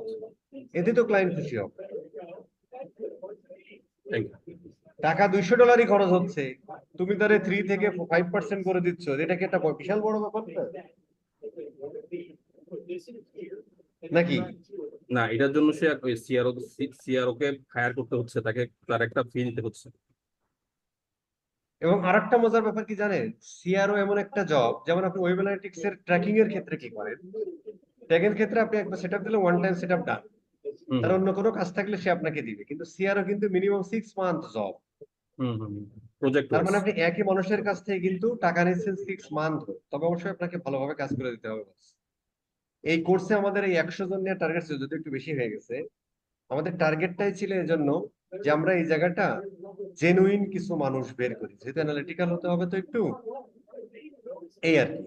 এতে তো ক্লায়েন্ট খুশি হবে। Thank you. টাকা $200 খরচ হচ্ছে, তুমি তারে 3 থেকে 5% করে দিচ্ছ, এটা কি একটা বিশাল বড় ব্যাপার না? নাকি? না, এটার জন্য সে ওই সিআরও কে হায়ার করতে হচ্ছে, তাকে তার একটা ফি দিতে হচ্ছে। এবং আরেকটা মজার ব্যাপার কি জানেন, সিআরও এমন একটা জব, যেমন আপনি ওয়েব অ্যানালিটিক্স এর ট্র্যাকিং এর ক্ষেত্রে কি করেন, ট্যাগের ক্ষেত্রে আপনি একবার সেটআপ দিলে ওয়ান টাইম সেটআপ ডান, হুম তার অন্য কোনো কাজ থাকলে সে আপনাকে দিবে। কিন্তু সিআরও কিন্তু মিনিমাম 6 মান্থ জব। হুম হুম প্রজেক্ট তার ওয়াইজ। মানে আপনি একই মানুষের কাছ থেকে কিন্তু টাকা নিচ্ছেন 6 মান্থ, তবে অবশ্যই আপনাকে ভালোভাবে কাজ করে দিতে হবে। এই কোর্সে আমাদের এই 100 জন নিয়ে টার্গেট ছিল, যদি একটু বেশি হয়ে গেছে। আমাদের টার্গেটটাই ছিল এজন্য যে আমরা এই জায়গাটা জেনুইন কিছু মানুষ বের করি, যেহেতু অ্যানালিটিক্যাল হতে হবে তো একটু, এই আর কি।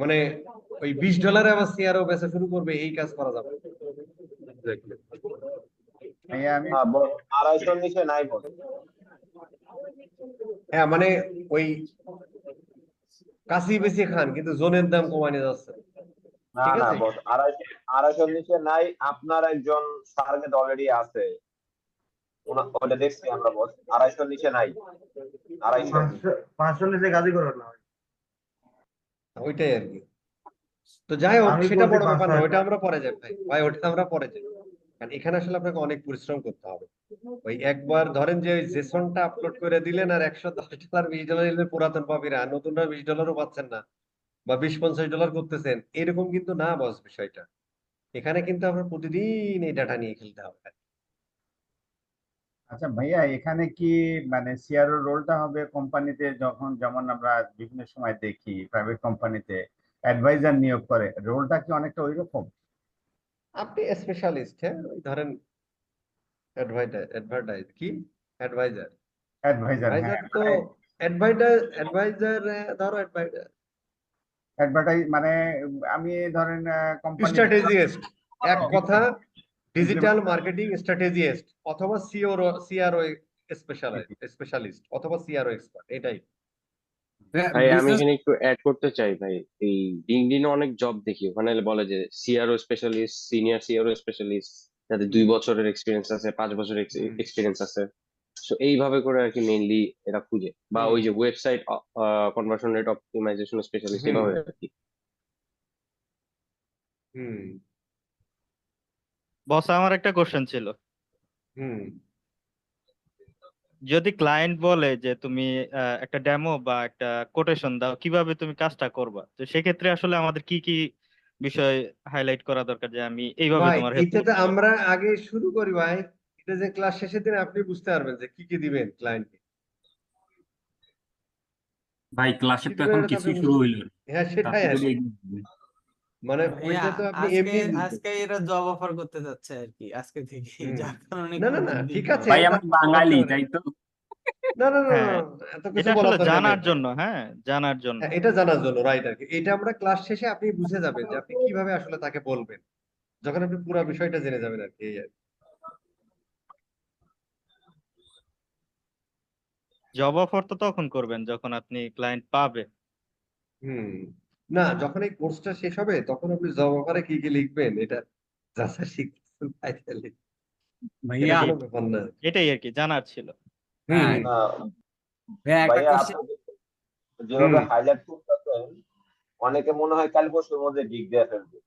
মানে ওই $20 আবার সিআরও বেচা শুরু করবে, এই কাজ করা যাবে না। ভাইয়া আমি হ্যাঁ বস, 250 নিচে নাই বস। হ্যাঁ, মানে ওই কাশি বেশি খান কিন্তু জোনের দাম কমানো যাচ্ছে না। না ঠিক না আছে। বস, 250 নিচে নাই। আপনার একজন টার্গেট অলরেডি আছে, ওটা দেখছি আমরা বস। 250 নিচে নাই, 250। 500 নিচে কাজই করো না। ওইটাই আর কি। তো যাই হোক, আমি সেটা বলছি বড় ব্যাপার 500 না, ওইটা একটা। আমরা পরে যাই ভাই, ভাই ওটা আমরা পরে যাই। কারণ এখানে আসলে আপনাকে অনেক পরিশ্রম করতে হবে। ওই একবার ধরেন যে ওই জেসনটা আপলোড করে দিলেন আর $110 $20 দিলে পুরাতন পাবিরা, আর নতুনরা $20 পাচ্ছেন না, বা $20-50 করতেছেন, এরকম কিন্তু না বস বিষয়টা। এখানে কিন্তু আপনার প্রতিদিন এই ডাটা নিয়ে খেলতে হবে। আচ্ছা ভাইয়া, এখানে কি মানে সিআরও রোলটা হবে কোম্পানিতে, যখন যেমন আমরা বিভিন্ন সময় দেখি প্রাইভেট কোম্পানিতে অ্যাডভাইজার নিয়োগ করে, রোলটা কি অনেকটা ওই রকম? আপনি স্পেশালিস্ট, হ্যাঁ, ওই ধরেন অ্যাডভার্টাইজ কি অ্যাডভাইজার, অ্যাডভাইজার, অ্যাডভাইজার হ্যাঁ, তো মানে অ্যাডভাইজার ধরো অ্যাডভাইজার অ্যাডভার্টাইজ মানে আমি ধরেন কোম্পানি স্ট্র্যাটেজিস্ট, এক কথা ডিজিটাল মার্কেটিং স্ট্র্যাটেজিস্ট, অথবা সিআরও স্পেশালিস্ট, অথবা সিআরও এক্সপার্ট, এটাই। ভাই আমি বিজনেস এখানে একটু অ্যাড করতে চাই ভাই। এই লিঙ্কডইনে অনেক জব দেখি, ওখানে বলে যে CRO specialist, senior CRO specialist, যাদের 2 বছরের এক্সপিরিয়েন্স আছে, 5 বছরের হুম, এক্সপিরিয়েন্স আছে। তো এইভাবে করে আর কি মেইনলি এরা খুঁজে, বা হুম, ওই যে website conversion rate optimisation specialist, hmm, এভাবে আর কি। হুম, বস আমার একটা কোশ্চেন ছিল। হুম। যদি ক্লায়েন্ট বলে যে তুমি একটা ডেমো বা একটা কোটেশন দাও কিভাবে তুমি কাজটা করবা, তো সেক্ষেত্রে আসলে আমাদের কি কি বিষয় হাইলাইট করা দরকার যে আমি এইভাবে ভাই তোমার হেল্প এইটাতে করতে পারি? আমরা আগে শুরু করি ভাই। এটা যে ক্লাস শেষের দিন আপনি বুঝতে পারবেন যে কি কি দিবেন ক্লায়েন্টকে, ভাই কি ক্লাসের তো দিবেন এখন এটা তো আপনি কিছুই শুরু হইল না। হ্যাঁ সেটাই তাতে আর যদি কি। মানে ভাইয়া ওইটা তো আপনি আজকে এমনি বুঝবেন। আজকে এরা জব অফার করতে যাচ্ছে আর কি আজকে থেকে, হুম। যার কারণে না একটু না না বুদ্ধি ঠিক দিতে আছে, হবে। ভাই তা আমি বলতে বাঙালি, পারেন। তাই তো। না না না না, হ্যাঁ, এত কিছু এটা আসলে বলার দরকার নেই জানার ভাই। জন্য, হ্যাঁ জানার জন্য। হ্যাঁ এটা জানার জন্য রাইট আর কি। এটা আমরা ক্লাস শেষে আপনি বুঝে যাবেন যে আপনি কিভাবে আসলে তাকে বলবেন, যখন আপনি পুরো বিষয়টা জেনে যাবেন আর কি, এই আর কি। জব অফার তো তখন করবেন যখন আপনি ক্লায়েন্ট পাবে। হুম। না যখন এই কোর্সটা শেষ হবে তখন আপনি জব অফারে কি কি লিখবেন এটা যা যা শিখতেছেন তাই তাই লিখবেন। এটা ভাইয়া কোনো ব্যাপার না। এটাই আর কি জানার ছিল। হুম হ্যাঁ হুম ভাইয়া একটা ভাইয়া কোশ্চেন। আপনি হুম। যেভাবে হাইলাইট করতেছেন, অনেকে মনে হয় কাল পরশুর মধ্যে গিগ দিয়ে ফেলবে।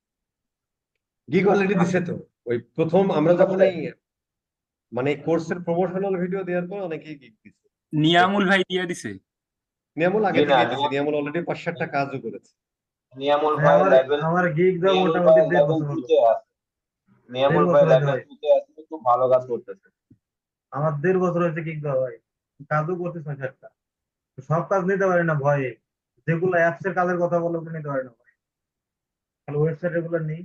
গিগ অলরেডি দিছে তো। ওই প্রথম আমরা যখন করছে? এই মানে কোর্সের প্রমোশনাল ভিডিও দেওয়ার পর অনেকেই গিগ দিছে। নিয়ামুল ভাই দিয়ে দিছে। নিয়ামুল আগে জি না, থেকে দিছে, নিয়ামুল অলরেডি 5-7টা কাজও করেছে। নিয়ামুল ভাই ভাই আমার লেভেল আমার গিগ দেওয়া নিয়ামুল মোটামুটি ভাই 1.5 লেভেল বছর হলো। 2 তে আছে। 1.5 নিয়ামুল ভাই বছর হয়েছে লেভেল ভাই। 2 তে আছে, খুব ভালো কাজ করতেছে। আমার 1.5 বছর হয়েছে গিগ দেওয়া ভাই। কাজও করতে 6-7টা। সব কাজ নিতে পারি না ভয়ে। যেগুলো অ্যাপস এর কাজের কথা বলে ওগুলো নিতে পারি না ভাই। খালি ওয়েবসাইট এগুলো নেই,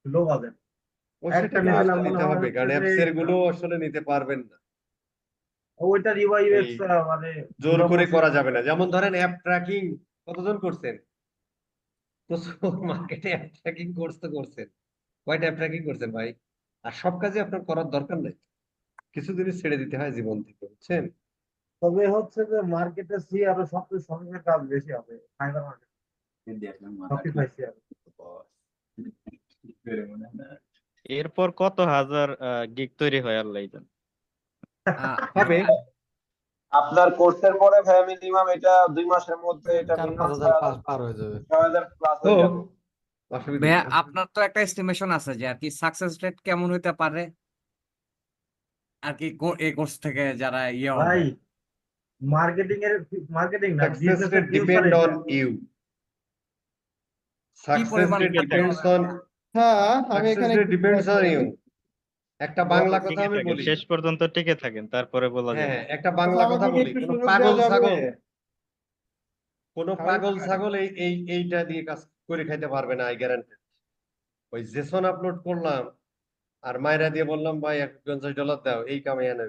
লো বাজেট। ওই একটা সেটা কিন্তু নিয়েছিলাম আসলে মনে নিতে হয় হবে, হচ্ছে কারণ যে অ্যাপস এর গুলো আসলে নিতে পারবেন না। ওইটার ইউআই এই ইউএক্স মানে জোর পুরো করে প্রসেস। করা যাবে না। যেমন ধরেন অ্যাপ ট্র্যাকিং কতজন করছেন? প্রচুর মার্কেটে অ্যাপ ট্র্যাকিং কোর্স তো করছেন। কয়টা অ্যাপ ট্র্যাকিং করছেন ভাই? আর সব কাজে আপনার করার দরকার নেই, কিছু জিনিস ছেড়ে দিতে হয় জীবন থেকে, বুঝছেন? তবে হচ্ছে যে মার্কেটে সি আরো সবচেয়ে সঙ্গে কাজ বেশি হবে ফাইবার মার্কেট। শপিফাই সি আরো। এরপর কত হাজার গিগ তৈরি হয় আল্লাহ জানে। হবে। ভাইয়া আপনার কোর্সের পরে ভাই মিনিমাম এটা 2 মাসের মধ্যে এটা 4-5 মিনিমাম হাজার পার হয়ে যাবে। 6000 প্লাস তো হয়ে যাবে। অসুবিধা ভাইয়া নেই। আপনার তো একটা এস্টিমেশন আছে যে আর কি সাকসেস রেট কেমন হইতে পারে আর কি এই কোর্স থেকে যারা ইয়ে হবে? ভাই মার্কেটিং এর মার্কেটিং না সাকসেস বিজনেস এর রেট ফিউচার ডিপেন্ড অন এটা। ইউ। কি সাকসেস পরিমাণ রেট টিকে ডিপেন্ডস থাকবে অন ভাইয়া? হ্যাঁ আমি সাকসেস এখানে রেট একটু ডিপেন্ডস অন ইউ। একটা বাংলা কথা টিকে আমি থাকেন, বলি। শেষ পর্যন্ত টিকে থাকেন, তারপরে বলা হ্যাঁ যাবে। একটা আচ্ছা বাংলা কথা আমাকে কি বলি। একটু কোন সুযোগ দেওয়া পাগল যাবে? ছাগল, কোন আমি পাগল ছাগল এইটা দিয়ে কাজ করে খাইতে পারবে না, আই গ্যারান্টি। ওই জেসন আপলোড করলাম আর মাইরা দিয়ে বললাম ভাই $50 দাও, এই কামে এনে।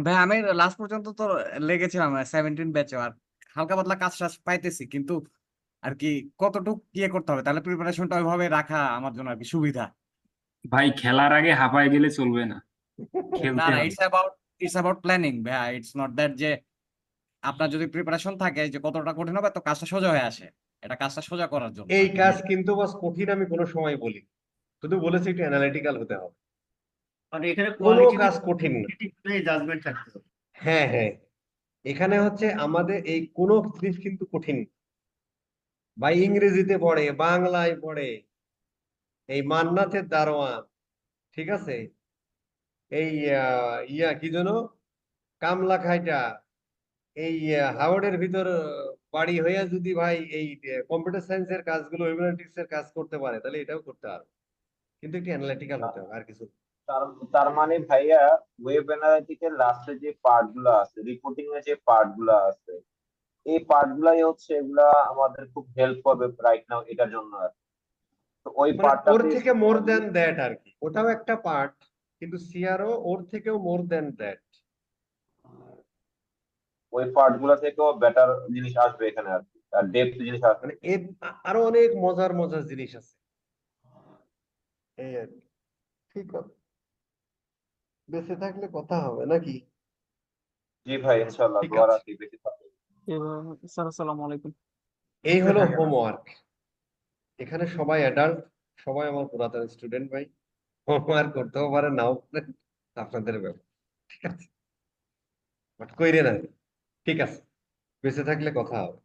ভাই আমি লাস্ট পর্যন্ত তো লেগেছিলাম 17 ব্যাচে, আর হালকা পাতলা কাজ টাজ পাইতেছি, কিন্তু আর কি কতটুকু ইয়ে করতে হবে তাহলে প্রিপারেশনটা ওইভাবে রাখা আমার জন্য আর কি সুবিধা। ভাই খেলার আগে হাঁপায় গেলে চলবে না, না খেলতে না, হবে। ইটস অ্যাবাউট প্ল্যানিং ভাইয়া, ইটস নট দ্যাট যে আপনার যদি প্রিপারেশন থাকে যে কতটা কঠিন হবে তো কাজটা সোজা হয়ে আসে, এটা কাজটা সোজা করার জন্য এই আর কি। কাজ কিন্তু বাস কঠিন আমি কোনো সময় বলি, শুধু বলেছি একটু অ্যানালিটিক্যাল হতে হবে। মানে এখানে কোনো কোয়ালিটি কাজ কঠিন না। জাজমেন্ট থাকতে হবে। হ্যাঁ হ্যাঁ, এখানে হচ্ছে আমাদের এই কোনো জিনিস কিন্তু কঠিন না। ভাই ইংরেজিতে পড়ে, বাংলায় পড়ে, এই মান্নাতের দারোয়ান, ঠিক আছে, এই ইয়া কি যেন কামলা খাইটা, এই হাওয়ার্ডের ভিতর বাড়ি হইয়া যদি ভাই এই কম্পিউটার সায়েন্সের কাজগুলো, হিউম্যানিটিক্স এর কাজ করতে পারে, তাহলে এটাও করতে পারবে। কিন্তু একটু অ্যানালিটিক্যাল হতে হবে, আর কিছু না। তার তার মানে ভাইয়া ওয়েব অ্যানালিটিক্যাল লাস্টে যে পার্ট গুলো আছে, রিপোর্টিং এর যে পার্ট গুলো আছে, এই পার্ট গুলাই হচ্ছে এগুলা আমাদের খুব হেল্প করবে রাইট নাও এটার জন্য আর কি। তো ওই মানে ওর পার্টটাতে থেকে মোর দ্যান দ্যাট আর কি, ওটাও একটা পার্ট, কিন্তু সিআরও ওর থেকেও মোর দ্যান দ্যাট। ওই পার্ট গুলা থেকেও বেটার জিনিস আসবে এখানে আর কি, আর ডেপথ জিনিস আসবে। মানে এর আরো অনেক মজার মজার জিনিস আছে, এই আর কি। ঠিক আছে, বেঁচে থাকলে কথা হবে নাকি? জি ভাই, ইনশাআল্লাহ ঠিক দোয়া আছে, রাখি, বেশি থাকবে। স্যার আসসালামু আলাইকুম। এই সুস্থ হলো থাকেন। হোমওয়ার্ক। এখানে সবাই অ্যাডাল্ট, সবাই আমার পুরাতন স্টুডেন্ট ভাই। হোমওয়ার্ক করতেও পারে, নাও পারে, আপনাদের ব্যাপার। ঠিক আছে, বাট কইরে না। ঠিক আছে, বেঁচে থাকলে কথা হবে।